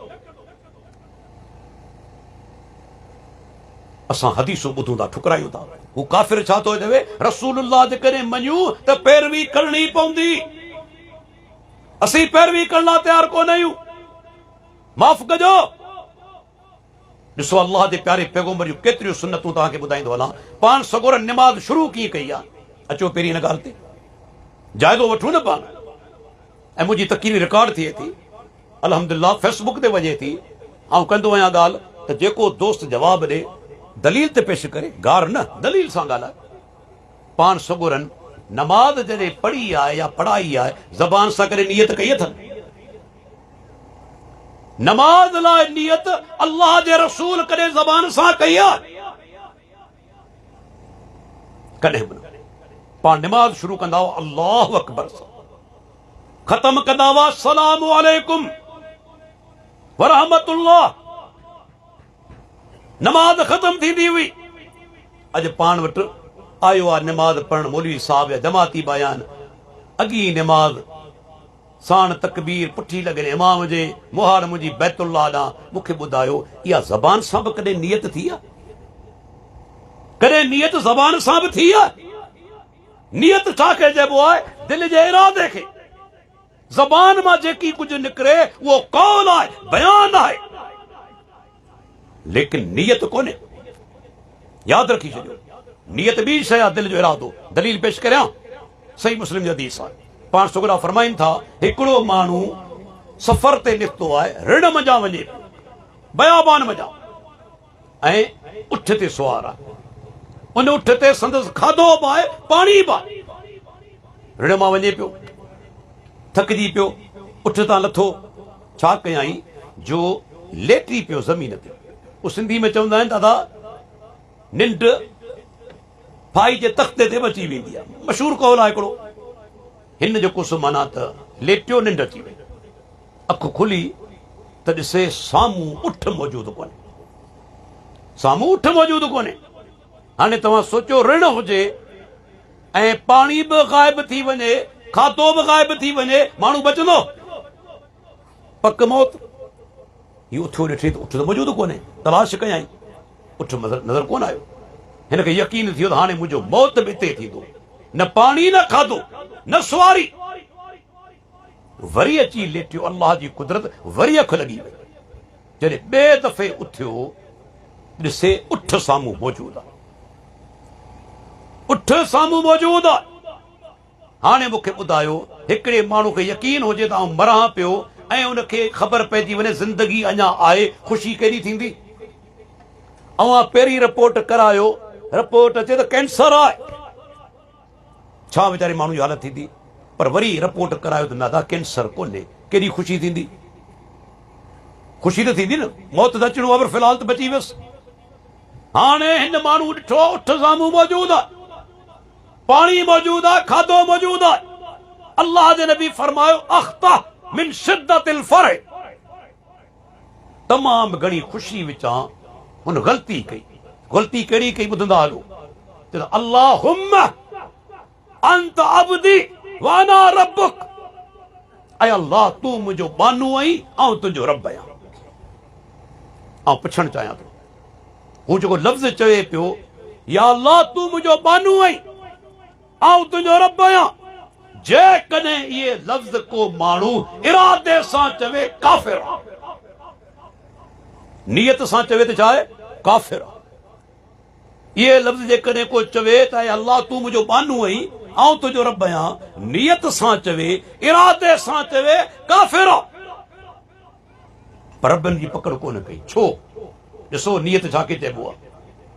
असां हदीसूं ॿुधूं था ठुकरायूं था हू काफ़िर छा थो चवे रसूलुल्लाह जे करे मञूं त पैरवी करणी पवंदी असीं पैरवी करण लाइ तयार कोन आहियूं माफ़ कजो ॾिसो अल्लाह जे प्यारे पैगंबर जूं केतिरियूं सुन्नतूं तव्हांखे ॿुधाईंदो हलां पाण सगोर निमाज़ शुरू कीअं कई आहे अचो पहिरीं हिन ॻाल्हि ते जाइज़ो वठूं न पाण ऐं मुंहिंजी तक़रीर रिकॉर्ड थिए थी अल्हम्दुलिल्लाह फेसबुक ते वञे थी ऐं कंदो आहियां ॻाल्हि त जेको दोस्त जवाब ॾे दलील ते पेश करे गार न दलील सां ॻाल्हाए पाण सगोरनि नमाज़ जॾहिं पढ़ी आहे या पढ़ाई आहे ज़बान सां करे नियत कई अथनि नमाज लाइ नियत अल्लाह जे रसूल कॾहिं ज़बान सां कई आहे कॾहिं बि पाण नमाज शुरू कंदा हुआ अल्लाहु अकबर सां ख़त्म कंदा हुआ अस्सलामु अलैकुम व रहमतुल्लाह नमाज ख़त्म थींदी हुई अॼु पाण वटि आयो आहे नमाज पढ़ण मौलवी साहब या जमाती बयान अॻी नमाज साण तकबीर पुठी लॻे इमाम जे मुहार मुंहिंजी बैतुल्लाह ॾांहुं मूंखे ॿुधायो इहा ज़बान सां बि कॾहिं नियत थी आहे कॾहिं नियत ज़बान सां बि थी आहे नियत छा खे चइबो आहे दिलि जे इरादे खे ज़बान मां जेकी कुझु निकिरे उहो कौल आहे बयान आहे लेकिन नियत कोन्हे यादि रखी छॾियो नियत ॿी शइ आहे दिलि जो इरादो दलील पेश करियां सही मुस्लिम जी हदीस आहे पाण सुगरा फरमाइनि था हिकिड़ो माण्हू सफ़र ते निकितो आहे ऋण मंझां वञे बयाबान वञा ऐं उठ ते सुवार आहे। उन उठ ते संदसि खाधो बि आहे, पाणी बि आहे। रिण मां वञे पियो, थकिजी पियो, उठ तां लथो, छा कयाई जो लेटी पियो ज़मीन ते। उहो सिंधी में चवंदा आहिनि दादा, निंड भाई जे तख़्ते ते अची वेंदी आहे, मशहूरु कौल आहे हिकिड़ो। हिन जो कुझु माना त लेटियो, निंड अची वई, अखि खुली त ॾिसे साम्हूं उठ मौजूदु कोन्हे, साम्हूं उठ मौजूदु कोन्हे। हाणे तव्हां सोचो, ऋण हुजे ऐं पाणी बि ग़ाइब थी वञे, खाधो बि ग़ाइब थी वञे, माण्हू बचंदो? पक मौत। हीउ उथियो, ॾिठे त उठ त मौजूदु कोन्हे, तलाश कयई, उठ नज़र कोन आयो। हिनखे यकीन थियो त हाणे मुंहिंजो मौत बि हिते थींदो, न पाणी न खाधो न सुवारी। वरी अची लेटियो, अल्लाह जी कुदरत, वरी अखि लॻी वई। जॾहिं ॿिए दफ़े उथियो, ॾिसे उठ साम्हूं मौजूदु आहे, उठ साम्हूं मौजूदु आहे। हाणे मूंखे ॿुधायो, हिकिड़े माण्हू खे यकीन हुजे त आउं मरां पियो ऐं उनखे ख़बर पइजी वञे ज़िंदगी अञा आहे, ख़ुशी केॾी थींदी? अवां पहिरीं रिपोर्ट करायो, रिपोर्ट अचे त कैंसर आहे, छा वीचारे माण्हू जी हालत थींदी? पर वरी रिपोर्ट करायो त दादा कैंसर कोन्हे, केॾी ख़ुशी थींदी? ख़ुशी त थींदी न, मौत त अचणो आहे, पर फ़िलहाल त बची वियुसि। हाणे हिन माण्हू ॾिठो, उठ साम्हूं मौजूदु आहे, पाणी मौजूदु आहे, खाधो मौजूदु आहे। अल्लाह जे नबी फरमायो, अख्ता मिन शिद्दतिल फरह, तमामु घणी ख़ुशी विचां हुन ग़लती कई। ग़लती कहिड़ी कई ॿुधंदा हलो, अल्लाहुम्मा अंत अब्दी वाना रब्बुक, ऐं अल्लाह तूं मुंहिंजो बानू आहीं, ऐं तुंहिंजो रब आहियां। ऐं पुछणु चाहियां थो, हू जेको लफ़्ज़ चवे पियो, या अल्लाह तूं मुंहिंजो बानू आहीं, ऐं तुंहिंजो रब आहियां, जेकॾहिं इहे लफ़्ज़ को माण्हू इरादे सां चवे, काफ़िर आहे। नियत सां चवे त छा आहे? काफ़िर आहे। इहे लफ़्ज़ जेकॾहिं को चवे त अल्लाह तूं मुंहिंजो बानू आहीं, ऐं तुंहिंजो रब आहियां, नियत सां चवे, इरादे सां चवे, काफ़िर आहे। पर रबनि जी पकड़ कोन कई, छो? ॾिसो नियत छा खे चइबो आहे।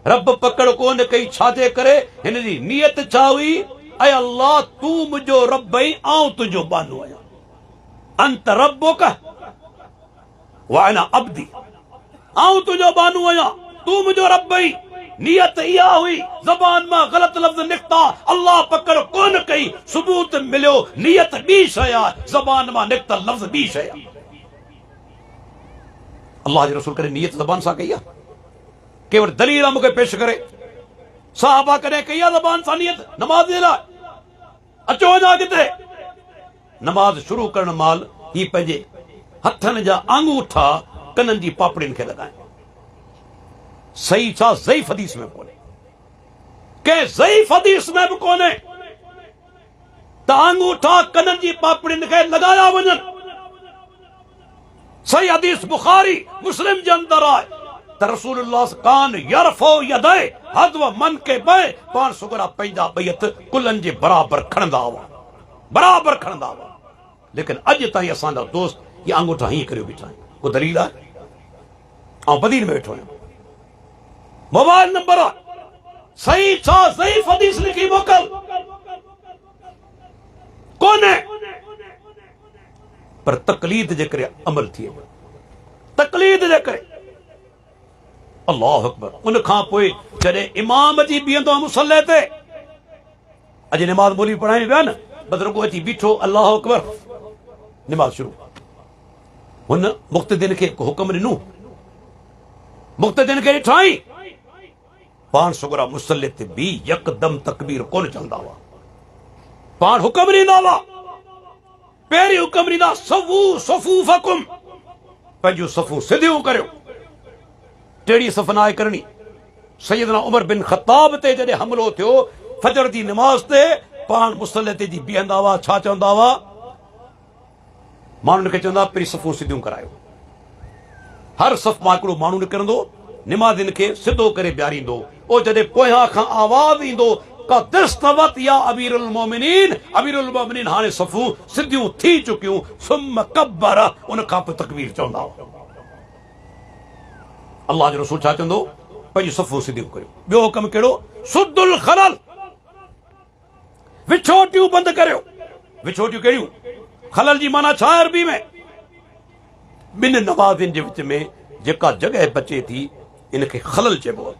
रब पकड़ कोन कई, छाजे करे? हिन जी नियत छा हुई? ऐं अल्लाह तूं मुंहिंजो रब आहीं, ऐं तुंहिंजो बानू आहियां। अंत रब्बुक व अना अब्दी, ऐं तुंहिंजो बानू आहियां, तूं मुंहिंजो रब आहीं। नियत इहा हुई, ज़बान मां ग़लत लफ़्ज़ निकिता, अल्लाह पकड़ कोन कई, सबूत मिलियो नियत ॿी शइ आहे, ज़बान मां निकितल लफ़्ज़ ॿी शइ आहे। अल्लाह जे रसूल करे नियत ज़बान सां कई आहे? केवल दलील मूंखे पेश करे। साहबा कॾहिं कई आहे ज़बान सां नियत नमाज़ जे लाइ? अचो वञा किथे? नमाज़ शुरू करण महिल ही पंहिंजे हथनि जा आंगूठा कननि जी पापड़ियुनि खे लॻाइनि। सही छा? ज़ईफ़ हदीस में कोन्हे, कंहिं ज़ईफ़ हदीस में बि कोन्हे त आंगूठा कननि जी पापड़ियुनि खे लॻाया वञनि। सही हदीस बुखारी मुस्लिम जे अंदर आहे त रसूलुल्लाह कान यरफो यदे हदव मन के बे, पाण सुगरा पंहिंजा ॿई हथ कुलनि जे बराबरि खणंदा हुआ, बराबरि खणंदा हुआ। लेकिन अॼु ताईं असांजा दोस्त इहे आंगूठा हीअं करे बीठा आहिनि। को दलील आहे? ऐं बदीन में वेठो आहियां, मोबाइल नंबर आहे, सही छा ज़ईफ़ हदीस लिखी मोकल कोन्हे। पर तकलीद जे करे अमल थिए, तकलीद जे करे। अल्लाहु अकबर। उन खां पोइ जॾहिं इमाम जी बीहंदो आहे मुसल्ले ते, अॼु निमाज़ ॿोली पढ़ाइण विया न, बदिरगो अची बीठो, अल्लाहु अकबर, निमाज़ शुरू। हुन मुक़्तदीन खे हुक्म ॾिनो, मुक़्तदीन खे ॾिठाई, पाण सुगरा मुसल्ले ते बि यकदम तकबीर कोन चवंदा हुआ, पाण हुक्म ॾींदा हुआ। पहिरीं हुक्म ॾींदा, सफ़ू सफ़ूफ़कुम, पंहिंजूं सफ़ूं सिधियूं करियो। टेड़ी सफ़ नाहे करणी। सैयदना उमर बिन ख़त्ताब ते जॾहिं हमलो थियो फजर जी नमाज़ ते, पाण मुसल्ले ते जी बीहंदा हुआ, छा चवंदा हुआ? माण्हुनि खे चवंदा पहिरीं सफ़ूं सिधियूं करायो। हर सफ़ मां हिकिड़ो माण्हू निकिरंदो, निमाज़िन खे सिधो करे बीहारींदो। ओ जॾहिं पोयां खां आवाज़ ईंदो, क़दिस्तवत या अमीरुल मोमिनीन, अमीरुल मोमिनीन हाणे सफ़ूं सिधियूं थी चुकियूं, सुम्म कब्बर, उन खां पोइ तकबीर चवंदा हुआ। अल्लाह जो रसूल छा चवंदो, पंहिंजी सफ़ूं सिधियूं करियो। ॿियो हुकम कहिड़ो? सुद्दुल खलल, विछोटियूं बंदि करियो। विछोटियूं कहिड़ियूं? खलल जी माना छा आहे अरबी में? ॿिनि नवाज़िन जे विच में जेका जॻह बचे थी इनखे खलल चइबो आहे।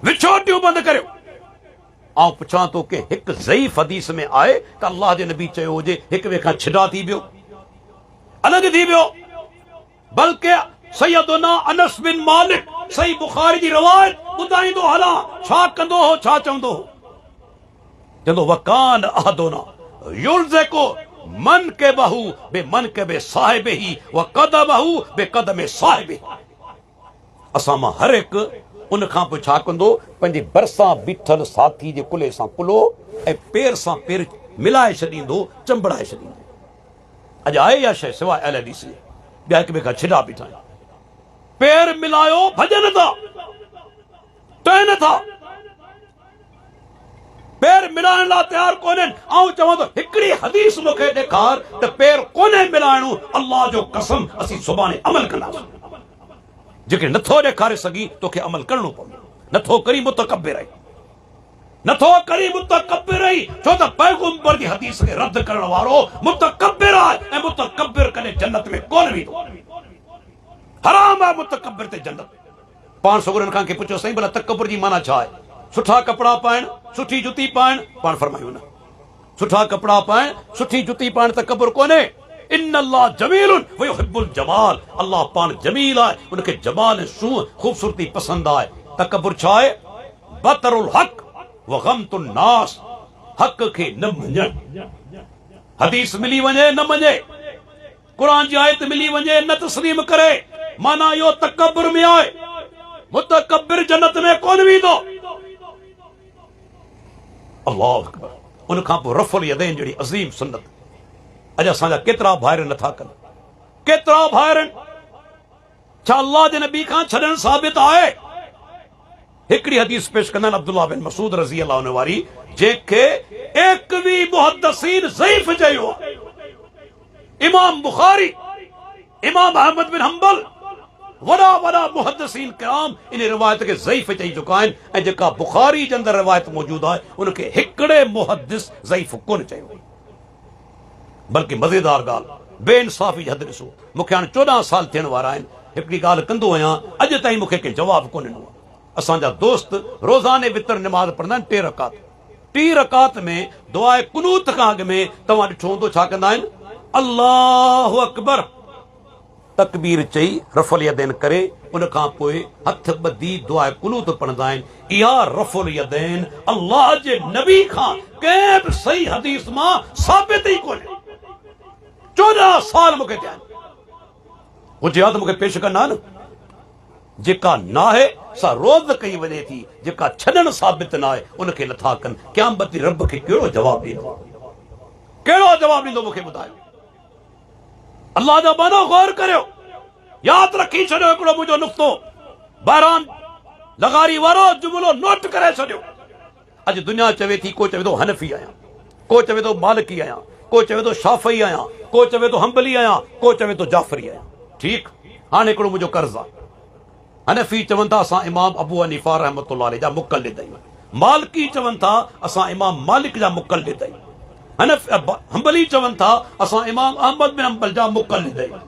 विछोटियूं बंदि करियो। आउं पुछां थो कि हिकु ज़ईफ़ हदीस में आहे त अल्लाह जे नबी चयो हुजे हिक ॿिए खां छिड़ा थी वियो, अलॻि थी वियो? बल्कि सैयदुना अनस बिन मालिक सही बुखारी जी रवायत ॿुधाईंदो हलां छा कंदो हो, छा चवंदो हो? चवंदो वकान अहदुना युल्ज़िकु मन के बहू बे मन के बे साहिबिही व क़दमहू बे क़दमे साहिबिही। असां मां हर हिकु उन खां पोइ छा कंदो? पंहिंजे भरिसां बीठल साथी जे कुल्हे सां कुल्हो ऐं पेर सां पेर मिलाए छॾींदो, चंबड़ाए छॾींदो। अॼु आहे इहा शइ सवाइ अहल हदीस जे? ॿिया हिक ॿिए खां छिड़ा बीठा आहिनि, पेर मिलायो, भॼनि था, टहिनि नथा, पेर मिलाइण लाइ तयारु कोन्हनि। ऐं चवां थो हिकिड़ी हदीस मूंखे ॾेखार त पेर कोन्हे मिलाइणो, अल्लाह जो कसम असीं सुभाणे अमल कंदासीं। जेके नथो ॾेखारे सघी तोखे अमल करणो पवंदो। नथो करी मुतकब्बिर रही, नथो करी मुतकब्बिर रही, छो त पैगंबर जी हदीस खे रद्द करण वारो मुतकब्बिर आहे ऐं मुतकब्बिर कॾहिं जन्नत में कोन वेंदो। हराम आहे मुतकब्बिर ते जन्नत। पाण सगुरनि खां के पुछो साईं भला तकब्बुर जी माना छा आहे? सुठा कपिड़ा पाइण, सुठी जुती पाइण। पाण फरमायूं न, सुठा कपिड़ा पाइण, सुठी जुती पाइण तकब्बुर कोन्हे। इन्नल्लाह जमीलुन व युहिब्बुल जमाल, अल्लाह पाण जमील आहे, उनखे जमाल ऐं सूंह ख़ूबसूरती पसंदि आहे। तकब्बुर छा आहे? बतरुल हक़ व गमतुन नास, हक़ खे न मञणु। हदीस मिली वञे न मञे, क़ुरान जी आयत मिली वञे न तस्लीम करे, माना इहो तकब्बुर में आहे। मुतकब्बिर जन्नत में कोन वेंदो। अल्लाहु अकबर। उन खां पोइ रफ़ुल यदैन जहिड़ी अज़ीम सुन्नत अॼु असांजा केतिरा भाइर नथा कनि, केतिरा भाइर आहिनि। छा अल्लाह जे नबी खां छॾणु साबित आहे? हिकिड़ी हदीस पेश कंदा आहिनि अब्दुल्लाह बिन मसूद रज़ी अल्लाह अन्हु वारी, जंहिंखे एकवी मुहद्दिसीन ज़ईफ़ चयो आहे। इमाम बुखारी, इमाम अहमद बिन हंबल, वॾा वॾा मुहद्दिसीन किराम इन रिवायत खे ज़ईफ़ चई चुका आहिनि। ऐं जेका बुखारी जे अंदरि रिवायत मौजूदु आहे उनखे हिकिड़े मुहद्दिस ज़ईफ़ कोन चयो। बल्कि मज़ेदार ॻाल्हि, बेइंसाफ़ी जी हद ॾिसो। मूंखे हाणे 14 साल थियण वारा आहिनि, हिकिड़ी ॻाल्हि कंदो आहियां, अॼु ताईं मूंखे कंहिं जवाबु कोन ॾिनो आहे। असांजा दोस्त रोज़ाने वितर निमाज़ पढ़ंदा आहिनि 3 रकात। 3 रकात में दुआए कुनूत खां अॻु में तव्हां ॾिठो हूंदो छा कंदा आहिनि? अल्लाहु अकबर, तकबीर चई रफ़ुल यदैन करे उन खां पोइ हथ ॿधी दुआए कुनूत पढ़ंदा आहिनि। इहा रफ़ुल यदैन अल्लाह जे नबी खां कंहिं बि सही हदीस मां साबित ई कोन्हे। 14 साल मूंखे थिया आहिनि। हुजे हा त मूंखे पेश कंदा न। जेका नाहे सा रोज़ कई वञे थी, जेका छॾणु साबित न आहे उनखे नथा कनि। क़यामत रब खे कहिड़ो जवाबु ॾींदो? कहिड़ो जवाबु ॾींदो मूंखे ॿुधायो? अल्लाह जा मानो गौर करियो, यादि रखी छॾियो हिकिड़ो मुंहिंजो नुक़्तो, बहरान लगारी वारो जुमिलो नोट करे छॾियो। अॼु दुनिया चवे थी, को चवे थो हनफी आहियां, को चवे थो मालिकी आहियां, को चवे थो शाफ़ई आहियां, को चवे थो हंबली आहियां, को चवे थो जाफ़री आहियां। ठीकु, हाणे हिकिड़ो मुंहिंजो कर्ज़ आहे। हनफी चवनि था असां इमाम अबू हनीफा रहमतुल्लाह अलैह जा मुक़ल्लिद आहियूं। मालिकी चवनि था असां इमाम मालिक जा मुक़ल्लिद आहियूं। हंबली चवनि था असां इमाम अहमद बिन हंबल जा मुक़ल्लिद आहियूं।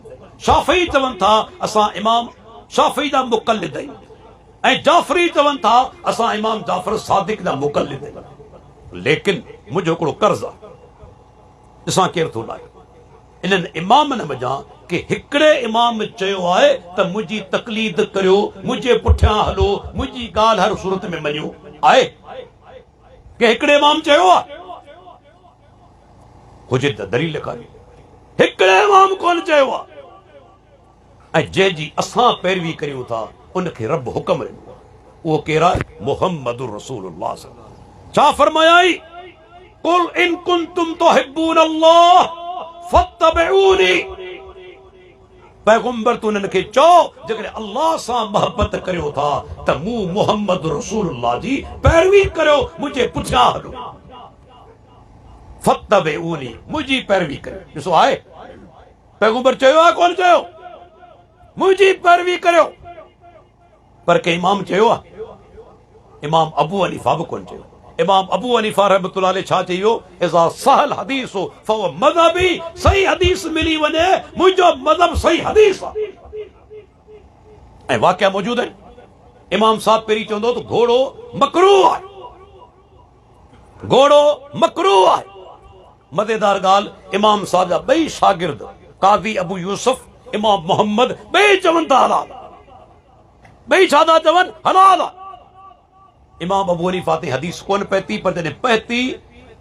शाफ़ई चवनि था असां इमाम शाफ़ई जा मुक़ल्लिद आहियूं। ऐं जाफ़री चवनि था असां इमाम जाफ़र सादिक जा मुक़ल्लिद आहियूं। लेकिन मुंहिंजो हिकिड़ो कर्ज़ आहे, ॾिसां केरु थो लाहे। इन्हनि इमामनि वञा कि हिकिड़े इमाम चयो आहे त मुंहिंजी तक़लीद करियो, मुंहिंजे पुठियां हलो, मुंहिंजी ॻाल्हि हर सूरत में मञियो। आहे कि हिकिड़े इमाम चयो आहे? हुजे त दलील ॾेखारियो। हिकिड़े इमाम कोन चयो आहे। ऐं जंहिंजी असां पैरवी करियूं था उनखे रब हुकम ॾिनो आहे। उहो केरु आहे? मुहम्मदुर रसूलुल्लाह। छा फरमायाई? कुल इन कुंतुम तुहिब्बून अल्लाह फत्तबिऊनी। पैगंबर तू उन्हनि खे चओ जेकॾहिं अल्लाह सां मोहबत करियो था त मूं मुहम्मद रसूलुल्लाह जी पैरवी करियो, मुंहिंजे पुठियां हलो। फत्तबिऊनी, मुंहिंजी पैरवी करियो। ॾिसो आहे पैगंबर चयो आहे कोन चयो? मुझी पैरवी करो। पर के इमाम चयो आहे, इमाम अबू हनीफा बि कोन चयो। इमाम अबू हनीफा रहमतुल्लाह अलैह छा चयो, इज़ा सहल हदीस हो फव मज़हबी, सही हदीस मिली वञे मुंहिंजो मज़हब सही हदीस आहे। ऐं वाक़िया मौजूद आहिनि। इमाम साहब पहिरीं चवंदो त घोड़ो मकरूह आहे, घोड़ो मकरूह आहे। मज़ेदार ॻाल्हि, इमाम साहब जा ॿई शागिर्द काज़ी अबू यूसुफ, इमाम मोहम्मद ॿई चवनि था हलाल, ॿई छा था चवनि, हलाल आहे। इमाम अबू हनीफा ते हदीस कोन पहुती, पर जॾहिं पहुती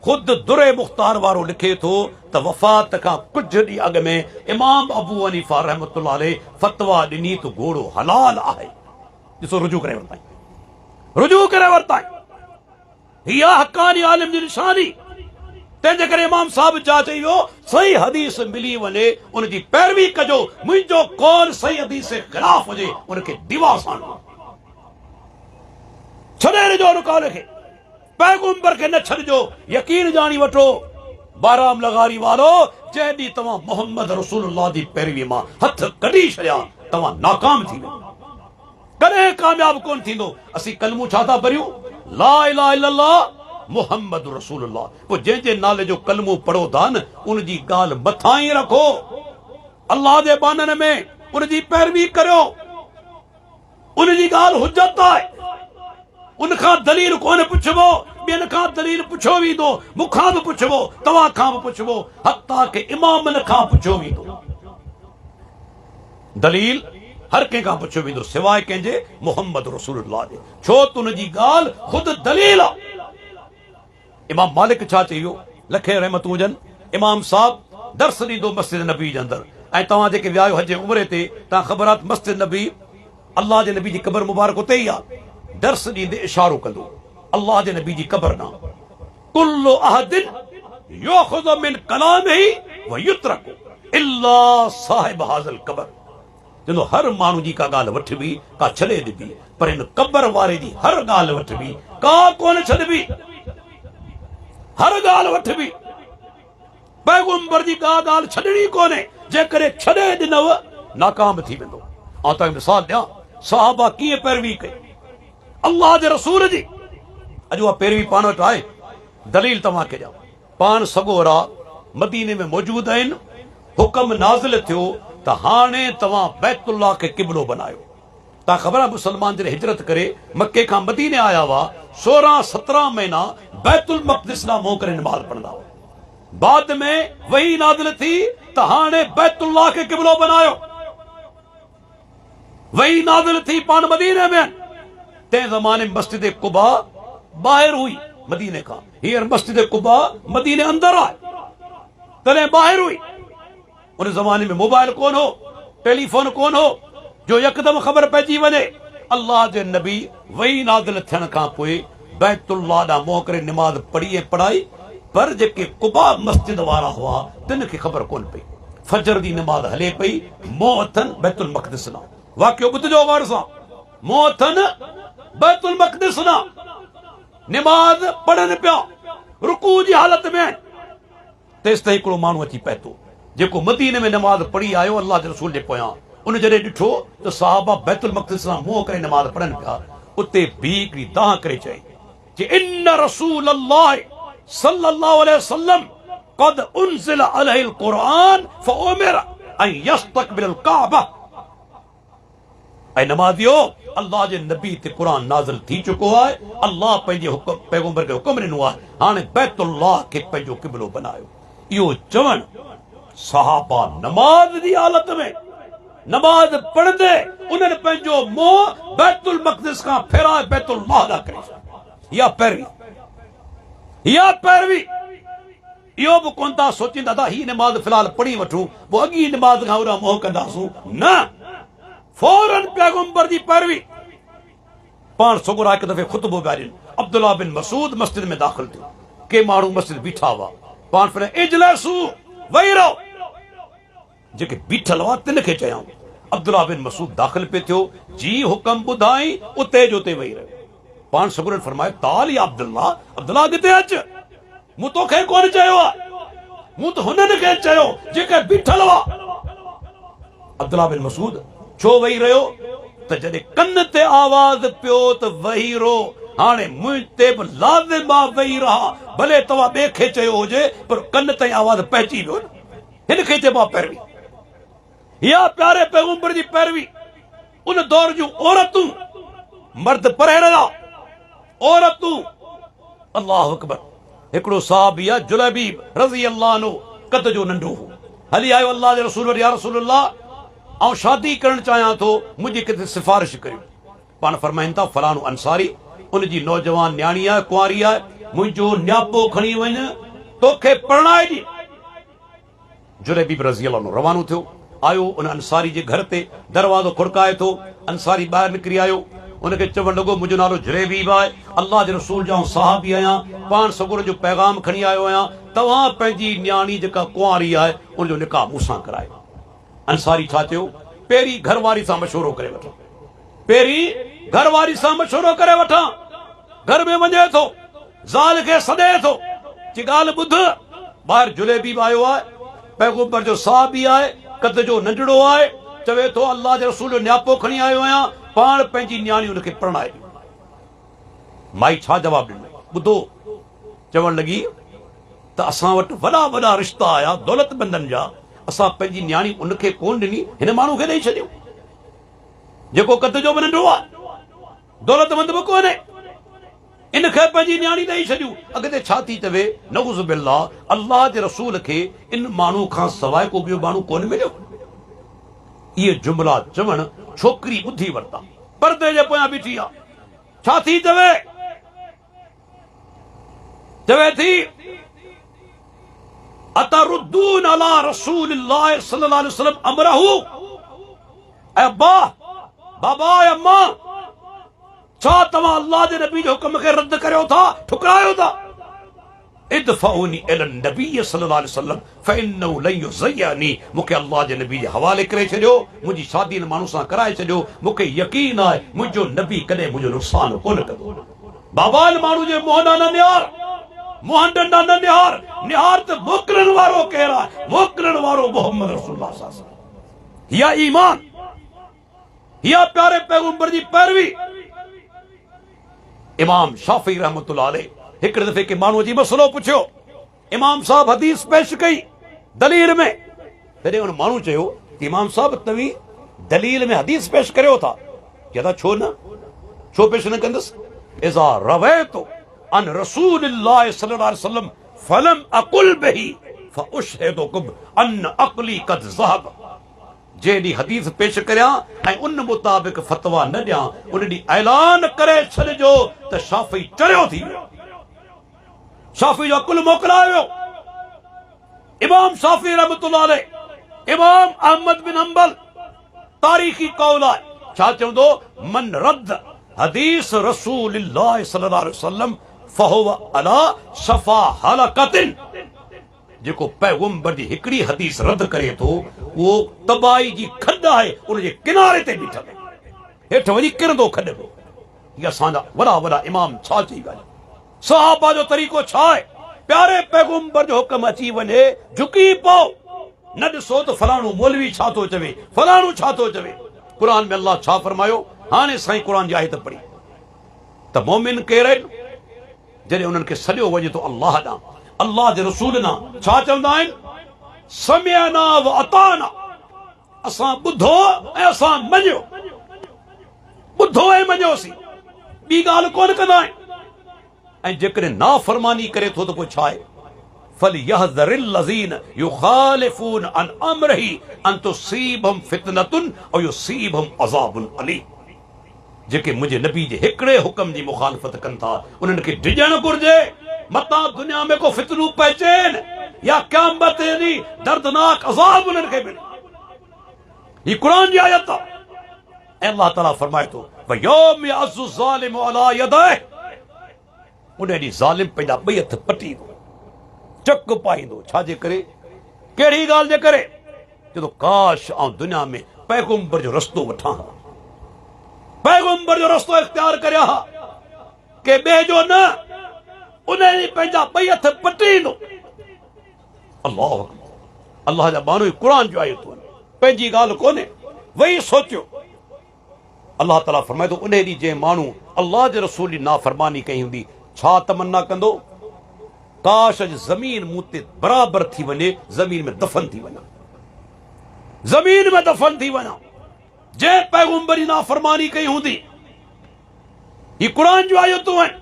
ख़ुदि दुरे मुख़्तार वारो लिखे थो त वफ़ात खां कुझु ॾींहं अॻु में इमाम अबू हनीफा रहमतुल्लाह अलैह फतवा ॾिनी त घोड़ो हलाल आहे। ॾिसो रुजू करे वरिताई, रुजू करे वरिताई। हीअ हक़ानी आलिम जी निशानी। तंहिंजे करे इमाम साहब छा चयो, सही हदीस मिली वञे उनजी पैरवी कजो, मुंहिंजो कौल सही हदीस जे ख़िलाफ़ हुजे उनखे दीवा सां छॾे ॾिजो, उन कौल खे, पैगंबर खे न छॾिजो। यकीन ॼाणी वठो बाराम लगारी वारो, जंहिं ॾींहुं तव्हां मोहम्मद रसूलुल्लाह जी पैरवी मां हथ कढी छॾिया तव्हां नाकाम थी विया, कॾहिं कामयाब कोन थींदो। असीं कलमू छा था भरियूं, ला इलाहा इल्लल्लाह मुहम्मद रसूलुल्लाह। पोइ जंहिंजे नाले जो कलमू पढ़ो था न, उनजी ॻाल्हि मथां ई रखो, अल्लाह जे बानन में उनजी पैरवी करियो, उनजी ॻाल्हि हुज्जत आहे। उनखां दलील कोन पुछबो, ॿियनि खां दलील पुछो वेंदो, मूंखां बि पुछबो, तव्हां खां बि पुछबो, हत्ता के इमामनि खां पुछो वेंदो। दलील हर कंहिंखां पुछो वेंदो सिवाय कंहिंजे मोहम्मद रसूलुल्लाह जे, छो त उनजी ॻाल्हि ख़ुदि दलील आहे। इमाम मालिक छा चयो, लखे रहमतूं हुजनि, इमाम साहब दर्स ॾींदो मस्जिद नबी जे अंदरि। ऐं तव्हां जेके विया आहियो हज उमरे ते, तव्हां ख़बर आहे मस्जिद नबी अल्लाह जे नबी जी क़बर मुबारक उते ई आहे। दर्स ॾींदे इशारो कंदो, अल्लाह जे नबी जी क़बर ना कुल्लु अहदिन युख़ज़ु मिन कलामिही व युतरकु इल्ला साहिब हाज़िल क़बर। चवंदो हर माण्हू जी का ॻाल्हि वठबी, का छॾे ॾिबी, पर हिन क़बर वारे जी हर ॻाल्हि वठबी, का कोन छॾबी, हर ॻाल्हि वठबी। पैगंबर जी का ॻाल्हि छॾणी कोन्हे, जेकॾहिं छॾे ॾिनव नाकाम थी वेंदो। आउं तव्हांखे मिसाल ॾियां, सहाबा कीअं पैरवी कई अल्लाह जे रसूल जी। अॼु उहा पैरवी पाण वटि आहे। दलील तव्हांखे ॾियां, पाण सगोरा मदीने में मौजूद आहिनि। हुकम नाज़िल थियो त हाणे तव्हां बैतुल्लाह खे क़िबलो बनायो। तव्हां ख़बर आहे मुसलमान जॾहिं हिजरत करे मके खां मदीने आया हुआ, 16-17 महीना बैतुल मक़दिस ॾांहुं मुंहुं करे नमाज़ पढ़ंदा हुआ। बाद में वही नाज़िल थी त हाणे बैतुल्लाह खे क़िबलो बनायो। वही नाज़िल थी पाण मदीने में। तंहिं ज़माने मस्जिद कुबा ॿाहिरि हुई मदीने खां, हींअर मस्जिद कुबा मदीने अंदरि आहे, तॾहिं ॿाहिरि हुई। उन ज़माने में मोबाइल कोन हो, टेलीफोन कोन हो जो यकदम ख़बर पइजी वञे। अल्लाह जे नबी वही नाज़िल थियण खां पोइ बैतुल्लाह ॾांहुं मुंहुं करे निमाज़ पढ़ी ऐं पढ़ाई, पर जेके कुबा मस्जिद वारा हुआ तिन खे ख़बर कोन पई। फजर जी निमाज़ हले पई, मुंहुं अथनि बैतुल मक़दिस ॾांहुं। वाक़ियो ॿुधजो गौर सां, मुंहुं अथनि बैतुल मक़दिस ॾांहुं, निमाज़ पढ़नि पिया रुकू जी हालत में। तेसि ताईं हिकिड़ो माण्हू अची पए थो जेको मदीने में नमाज़ पढ़ी आयो अल्लाह जे रसूल जे पोयां। उन जॾहिं ॾिठो त सहाबा बैतुल मक़दिस ॾांहुं मुंहुं करे नमाज़ पढ़नि पिया, उते बीह हिकिड़ी दाह करे चई कि इन्न रसूल अल्लाह सल्लल्लाहु अलैहि वसल्लम क़द उन्ज़िल अलैहिल क़ुरआन फउमिर अन यस्तक़बिल काबा। ऐं नमाज़ियो, अल्लाह जे नबी ते क़ुरान नाज़िल थी चुको आहे। अल्लाह पंहिंजे पैगंबर खे हुकुम ॾिनो आहे, हाणे बैतुल्लाह खे पंहिंजो क़िबलो बनायो। इहो चवण सहाबा नमाज जी हालत में नमाज पढ़ंदे उन्हनि पंहिंजो मुंहुं बैतुल मक़दिस खां फेराए बैतुल्लाह ॾांहुं करे छॾियो। इहा पैरवी, इहा पैरवी। इहो बि कोन था सोचींदा था हीअ नमाज़ फ़िलहाल पढ़ी वठूं, पोइ अॻी नमाज़ खां ओॾा मुंहुं कंदासूं, न, फौरन पैगंबर जी पैरवी। पाण सगोरा हिकु दफ़े ख़ुतबो पिया ॾियनि, अब्दुल्लाह बिन मसूद मस्जिद में दाख़िल थियो। के माण्हू मस्जिद बीठा हुआ, पाण फिर इजलसू वेही रहो। जेके बीठल हुआ तिन खे चयाऊं। अब्दुल्लाह बिन मसूद दाख़िल पे थियो, जी हुकम ॿुधाई, उते जो उते वेही रहियो। पाण सगोरनि फरमायो, ताल या अब्दुल्लाह, अब्दुल्लाह अॻिते अच, मूं तोखे कोन चयो आहे, मूं त हुननि खे चयो जेके बीठल हुआ। अब्दुल्लाह बिन मसूद छो वेही रहियो त जॾहिं कन ते आवाज़ पियो त वेही रो। हाणे मुंहिंजे बि लाज़िम आहे वेही रहा, भले तव्हां ॿिए खे चयो हुजे पर कन ताईं आवाज़ पहुची वियो न। हिन खे चइबो आहे पैरवी। इहा प्यारे पैगंबर जी पैरवी। उन दौर जूं औरतूं, मर्द परे रहिया, औरतूं अल्लाह अकबर। हिकिड़ो साहबी आहे जुलैबीब रज़ी अल्लाह अन्हु, कद जो नंढो हो, हली आयो अल्लाह जे रसूल वटि, या रसूल अल्लाह ऐं शादी करणु चाहियां थो, मुंहिंजी किथे सिफारिश करियो। पाण फरमाइनि था फलाणो अंसारी, उनजी नौजवान न्याणी आहे, कुंवारी आहे, मुंहिंजो न्यापो खणी वञ, तोखे परणाए ॾे। जुलैबीब रज़ी अल्लाह अन्हु रवानो थियो, आयो उन अंसारी जे घर ते, दरवाज़ो खुड़काए थो, अंसारी ॿाहिरि निकिरी आयो, उनखे चवणु लॻो मुंहिंजो नालो जुलैबीब आहे, अल्लाह जे रसूल जा साहबी आहियां, पाण सगुर जो पैगाम खणी आयो आहियां, तव्हां पंहिंजी न्याणी जेका कुंवारी आहे उनजो निकाह मूंसां करायो। अंसारी छा चयो, पहिरीं घरवारी सां मशवरो करे वठां, पहिरीं घरवारी सां मशवरो करे वठां। घर में वञे थो, ज़ाल खे सॾे थो, जी ॻाल्हि ॿुध। ॿाहिरि जुलैबीब आयो आहे, पैगंबर जो साहबी आहे, कद जो नंढड़ो आहे, चवे थो अल्लाह जे रसूल जो न्यापो खणी आयो आहियां, पाण पंहिंजी न्याणी उनखे परणाए ॾियो। माई छा जवाबु ॾिनो, ॿुधो, चवणु लॻी त असां वटि वॾा वॾा रिश्ता आया दौलतमंदनि जा, असां पंहिंजी न्याणी उनखे कोन ॾिनी, हिन माण्हू खे ॾेई छॾियो जेको कद जो बि नंढो आहे, दौलतमंद बि कोन्हे, इनखे पंहिंजी न्याणी ॾेई छॾियूं। अॻिते छा थी चवे, नऊज़ बिल्लाह, अल्लाह जे रसूल खे इन माण्हू खां सवाइ को ॿियो माण्हू कोन मिलियो। इहे जुमला चवण छोकिरी ॿुधी वरिता, पर्दे जे पोयां बीठी आहे। छा थी चवे, चवे थी अतरुद्दून अला रसूलिल्लाह सल्लल्लाहु अलैहि वसल्लम अमरहू। ऐं बाबा ऐं अम्मा, छा तव्हां अल्लाह जे नबी जो हुक्म खे रद्द करियो था, ठुकरायो था? इदफऊनी इलन नबी सल्लल्लाहु अलैहि वसल्लम फइन्नहु लन युज़य्यनी, मूंखे अल्लाह जे नबी जे हवाले करे छॾियो, मुंहिंजी शादी हिन माण्हू सां कराए छॾियो, मूंखे यकीन आहे मुंहिंजो नबी कॾहिं मुंहिंजो नुक़सान कोन कंदो। बाबा हिन माण्हू जे मुंहं न निहार, मुंहं डंडा न निहार, निहार त मोकिलण वारो केरु आहे, मोकिलण वारो मोहम्मद रसूलुल्लाह सल्लल्लाहु अलैहि वसल्लम। हिया ईमान, हिया प्यारे पैगंबर जी पैरवी। इमाम शाफी रहमतुल्लाह अलैह हिकिड़े दफ़े के माण्हू जी मसलो पुछियो, इमाम साहब हदीस पेश कई दलील में, तॾहिं उन माण्हू चयो इमाम साहब तव्हीं दलील में हदीस पेश करियो था? चवंदा छो न, छो पेश न कंदुसि। इज़ा रवैतु अन रसूलिल्लाह सल्लल्लाहु अलैहि वसल्लम फलम अकुल बिही फउशहिदुकुम अन अक़ली क़द ज़हब। जेॾी हदीस पेश करियां ऐं उन मुताबिक़ फतवा न ॾियां, उन ॾींहुं ऐलान करे छॾिजो त शाफ़ी चरियो थी वियो, शाफ़ी जो अकुल मोकिलायो वियो। इमाम शाफ़ी रहमतुल्लाह अलैह, इमाम अहमद बिन हंबल, तारीख़ी कौल आहे, छा चवंदो, मन रद्द हदीस रसूलिल्लाह सल्लल्लाहु अलैहि वसल्लम फहुव अला शफा हलकतिन। जेको पैगंबर जी हिकिड़ी हदीस रद्द करे थो, उहो तबाही जी खॾ आहे, उनजे किनारे ते बीठल हेठि वञी किरंदो खॾ में। इहे असांजा वॾा वॾा इमाम छा चई ॻाल्हि, सहाबा जो तरीक़ो छा आहे, प्यारे पैगंबर जो हुक्म अची वञे झुकी पओ, न ॾिसो त फलाणो मौलवी छा थो चवे, फलाणो छा थो चवे। क़ुर में अल्लाह छा फरमायो, हाणे साईं क़ुर जी आयत पढ़ी त मोमिन केर आहिनि, जॾहिं उन्हनि खे सॼो वञे थो अल्लाह ॾांहुं, अल्लाह जे रसूल ॾांहुं, छा चवंदा आहिनि, समिअना व अताना, असां ॿुधो ऐं असां मञियो, ॿुधो ऐं मञियोसीं, ॿी ॻाल्हि कोन कंदा आहिनि। ऐं जेकॾहिं नाफ़रमानी करे थो त पोइ छा आहे, फलयहज़रिल लज़ीन युखालिफून अन अम्रिही अन तुसीबहुम फितनतुन औ युसीबहुम अज़ाबुन अलीम। जेके मुंहिंजे नबी जे हिकिड़े हुक्म जी मुखालफ़त कनि था, उन्हनि खे डिॼणु घुर्जे, मतां दुनिया में को फितनू पहुचेनि या क़यामत जे ॾींहुं दर्दनाक अज़ाब उन्हनि खे मिले। हीअ क़ुर जी आयत आहे। ऐं अल्लाह ताला फरमाए थो, वयौम यअज़्ज़ु ज़ालिमु अला यदैहि, उन ॾींहुं ज़ालिम पंहिंजा ॿई हथ पटींदो, चक पाईंदो, छाजे करे, कहिड़ी ॻाल्हि जे करे, चवंदो काश आउं दुनिया में पैगंबर जो रस्तो वठां हा, पैगंबर जो रस्तो इख्तियार करिया हा, के ॿिए जो न, उन ॾींहुं पंहिंजा ॿई हथ पटींदो। अल्लाह अल्लाह जा माण्हू क़ुर जो आयतूं आहिनि, पंहिंजी ॻाल्हि कोन्हे। वही सोचियो। अल्लाह ताला फरमाए थो उन ॾींहुं जंहिं माण्हू अल्लाह जे रसूल जी नाफ़रमानी कई हूंदी छा तमन्ना कंदो, काश अॼु ज़मीन मूं ते बराबरि थी वञे, ज़मीन में दफ़न थी वञा, ज़मीन में दफ़न थी वञा। जंहिं पैगंबर जी नाफ़रमानी कई हूंदी, ही क़ुरान जूं आयतूं आहिनि।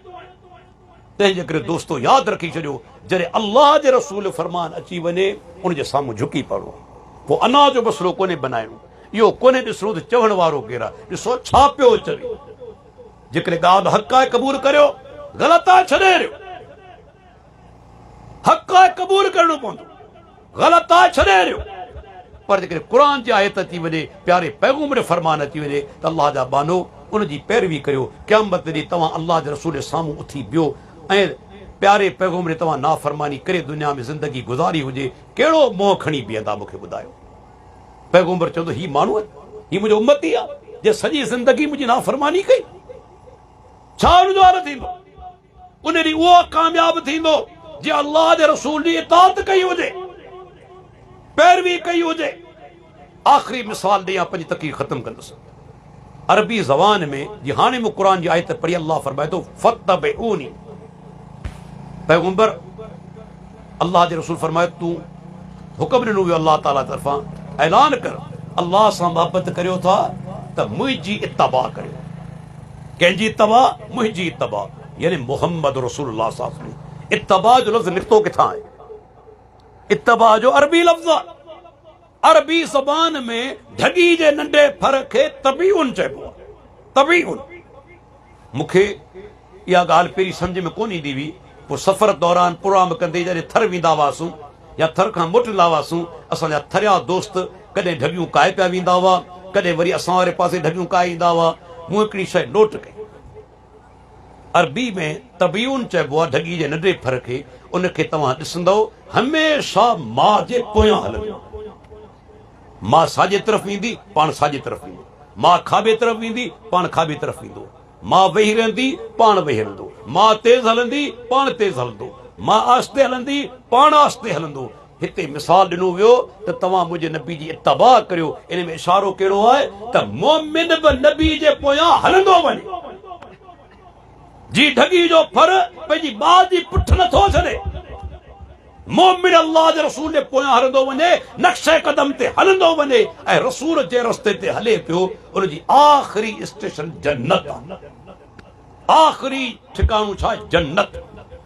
तंहिंजे करे दोस्तो यादि रखी छॾियो, जॾहिं अल्लाह जे रसूल फरमान अची वञे उनजे साम्हूं झुकी पवणो, पोइ अना जो मसइलो कोन्हे बनाइणो, इहो कोन्हे ॾिसणो त चवण वारो केरु आहे, ॾिसो छा पियो चवे। जेकॾहिं ॻाल्हि हक़ आहे क़बूल करियो, ग़लति आहे छॾे ॾियो। हक़ आहे क़बूल करणो पवंदो, ग़लति आहे छॾे ॾियो। पर जेकॾहिं क़ुरान जी आयत अची वञे, प्यारे पैगंबर जो फरमान अची वञे त अल्लाह जा बानो उनजी पैरवी करियो। क़यामत ॾींहुं तव्हां अल्लाह जे रसूल जे साम्हूं उथी बियो ऐं प्यारे पैगंबर तव्हां नाफ़रमानी करे दुनिया में ज़िंदगी गुज़ारी हुजे, कहिड़ो मोह खणी बीहंदा मूंखे ॿुधायो। पैगंबर चवंदो ही माण्हू आहे, ही मुंहिंजो उम्मती आहे, जे सॼी ज़िंदगी मुंहिंजी नाफ़रमानी कई, छा हुनजो हाल थींदो? उन ॾींहुं उहो कामयाब थींदो जे अल्लाह जे रसूल जी इताअत कई हुजे, पैरवी कई हुजे। आख़िरी मिसाल ॾेई पंहिंजी तक़रीर ख़त्म कंदुसि। अरबी ज़बान में जी हाणे मूं क़ुरान जी आयत पढ़ी, अल्लाह फरमाए थो फत्तबिऊनी। पैगंबर अल्लाह जे रसूल फरमाए तूं हुक्म ॾिनो वियो अल्लाह ताला तरफ़ां, ऐलान कर अल्लाह सां मोहबत करियो था त मुंहिंजी इत्तबा करियो। कंहिंजी इत्तबा? मुंहिंजी इत्तबा, यानी मोहम्मद रसूलुल्लाह सल्लल्लाहु अलैहि वसल्लम। इत्तबा जो लफ़्ज़ निकितो किथां आहे? इत्तबा जो अरबी लफ़्ज़ आहे। अरबी ज़बान में ढगी जे नंढे फर खे तबीउन चइबो आहे, तबीउन। मूंखे इहा ॻाल्हि पहिरीं सम्झ में कोन ईंदी हुई, पोइ सफ़र दौरान प्रोग्राम कंदे जॾहिं थर वेंदा हुआसीं या थर खां मोटंदा हुआसीं, असांजा थरिया दोस्त कॾहिं ढगियूं काए पिया वेंदा हुआ, कॾहिं वरी असां वारे पासे ढगियूं काए ईंदा हुआ। मूं हिकिड़ी शइ नोट कई, अरबी में तबीउन चइबो आहे ढगी जे नंढे फर खे। उनखे तव्हां ॾिसंदव हमेशह माउ जे पोयां हलंदो। मां साॼे तरफ़ ईंदी, पाण साॼे तरफ़ ईंदो। मां खाॿे तरफ़ ईंदी, पाण खाॿे तरफ़ ईंदो। मां वेही रहंदी, पाण वेही हलंदो। मां तेज़ हलंदी, पाण तेज़ हलंदो। मां आस्ते हलंदी, पाण आस्ते हलंदो। हिते मिसाल ॾिनो वियो त तव्हां मुंहिंजे नबी जी इत्तबा करियो। इन में इशारो कहिड़ो आहे त मोमिन बि नबी जे पोयां हलंदो वञे। जी ढगी जो फर पंहिंजी माउ जी पुठ नथो छॾे, मोमिन अल्लाह जे रसूल जे पोयां हलंदो वञे, नक्शे कदम ते हलंदो वञे ऐं रसूल जे रस्ते ते हले पियो। उनजी आख़िरी स्टेशन जन्नत आहे। आख़िरी ठिकाणो छा? जन्नत।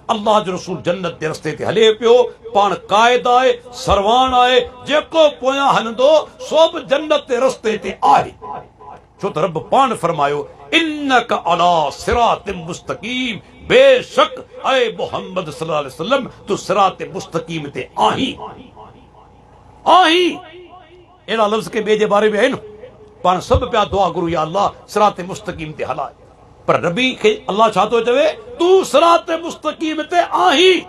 अल्लाह जो रसूल जन्नत जे रस्ते ते हले पियो, पाण क़ाइद आहे, सरवान आहे। जेको पोयां हलंदो सो बि जन्नत जे रस्ते ते आहे, छो त रब पाण फरमायो इन्नक अला सिरातिम मुस्तकीम, बेशक ऐ मोहम्मद सल्लल्लाहु अलैहि वसल्लम तू सिरात मुस्तकीम ते आहीं। अहिड़ा लफ़्ज़ के ॿिए जे बारे में आहिनि। पाण सभु पिया दुआ घुरूं या अल्लाह सिरात मुस्तकीम ते हलाए, पर नबी खे अल्लाह छा थो चवे? तू सिरात मुस्तकीम ते आहीं।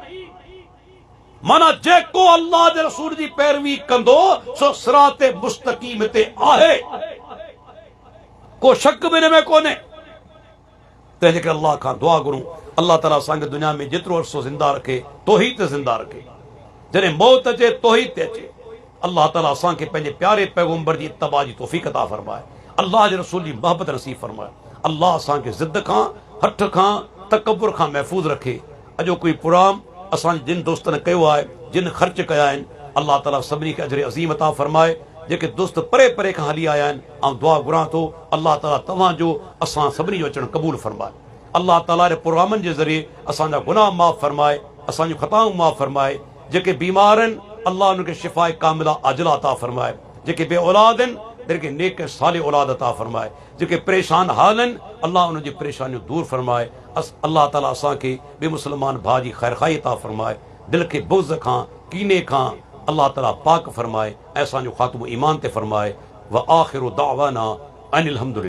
माना जेको अल्लाह जे रसूल जी पैरवी कंदो सो सिरात मुस्तकीम ते आहे, को शक बि हिन में कोन्हे। तंहिंजे करे अल्लाह खां दुआ घुरूं अल्लाह ताला असांखे दुनिया में जेतिरो अरसो ज़िंदा रखे, तौहीद ते ज़िंदा रखे। जॾहिं मौत अचे तौहीद ते अचे। अल्लाह ताला असांखे पंहिंजे प्यारे पैगंबर जी इत्तबा जी तौफ़ीक़ अता फरमाए, अल्लाह जे रसूल जी मोहबत नसीब फरमाए। अल्लाह असांखे ज़िद खां, हठ खां, तकबुर खां महफ़ूज़ रखे। अॼो कोई प्रोग्राम असांजे जिन दोस्तनि कयो आहे, जिन ख़र्च कया आहिनि, अल्लाह ताला सभिनी खे अजर अज़ीम अता फरमाए। जेके दोस्त परे परे खां हली आया आहिनि, ऐं दुआ घुरां थो अल्लाह ताला तव्हांजो असां सभिनी जो अचणु क़बूल फरमाए। अल्लाह ताला जे प्रोग्रामनि जे ज़रिए असांजा गुनाह माफ़ फरमाए, असांजूं ख़ताऊं माफ़ फरमाए। जेके बीमार आहिनि अल्लाह उनखे शिफ़ाए कामिला आजिला अता फरमाए। जेके बे औलाद आहिनि उनखे नेक साले औलाद अता फरमाए। जेके परेशान हाल आहिनि अल्लाह उनजी परेशानियूं दूर फरमाए। अल्लाह ताला असांखे ॿिए मुस्लमान भाउ जी ख़ैरखाई अता फरमाए। दिलि खे बुग़्ज़ खां, कीने खां अल्लाह ताला पाक फरमाए ऐं असांजो ख़ात्मो ईमान ते फरमाए। व आख़िरु दावाना अनिल हम्दुलिल्लाह।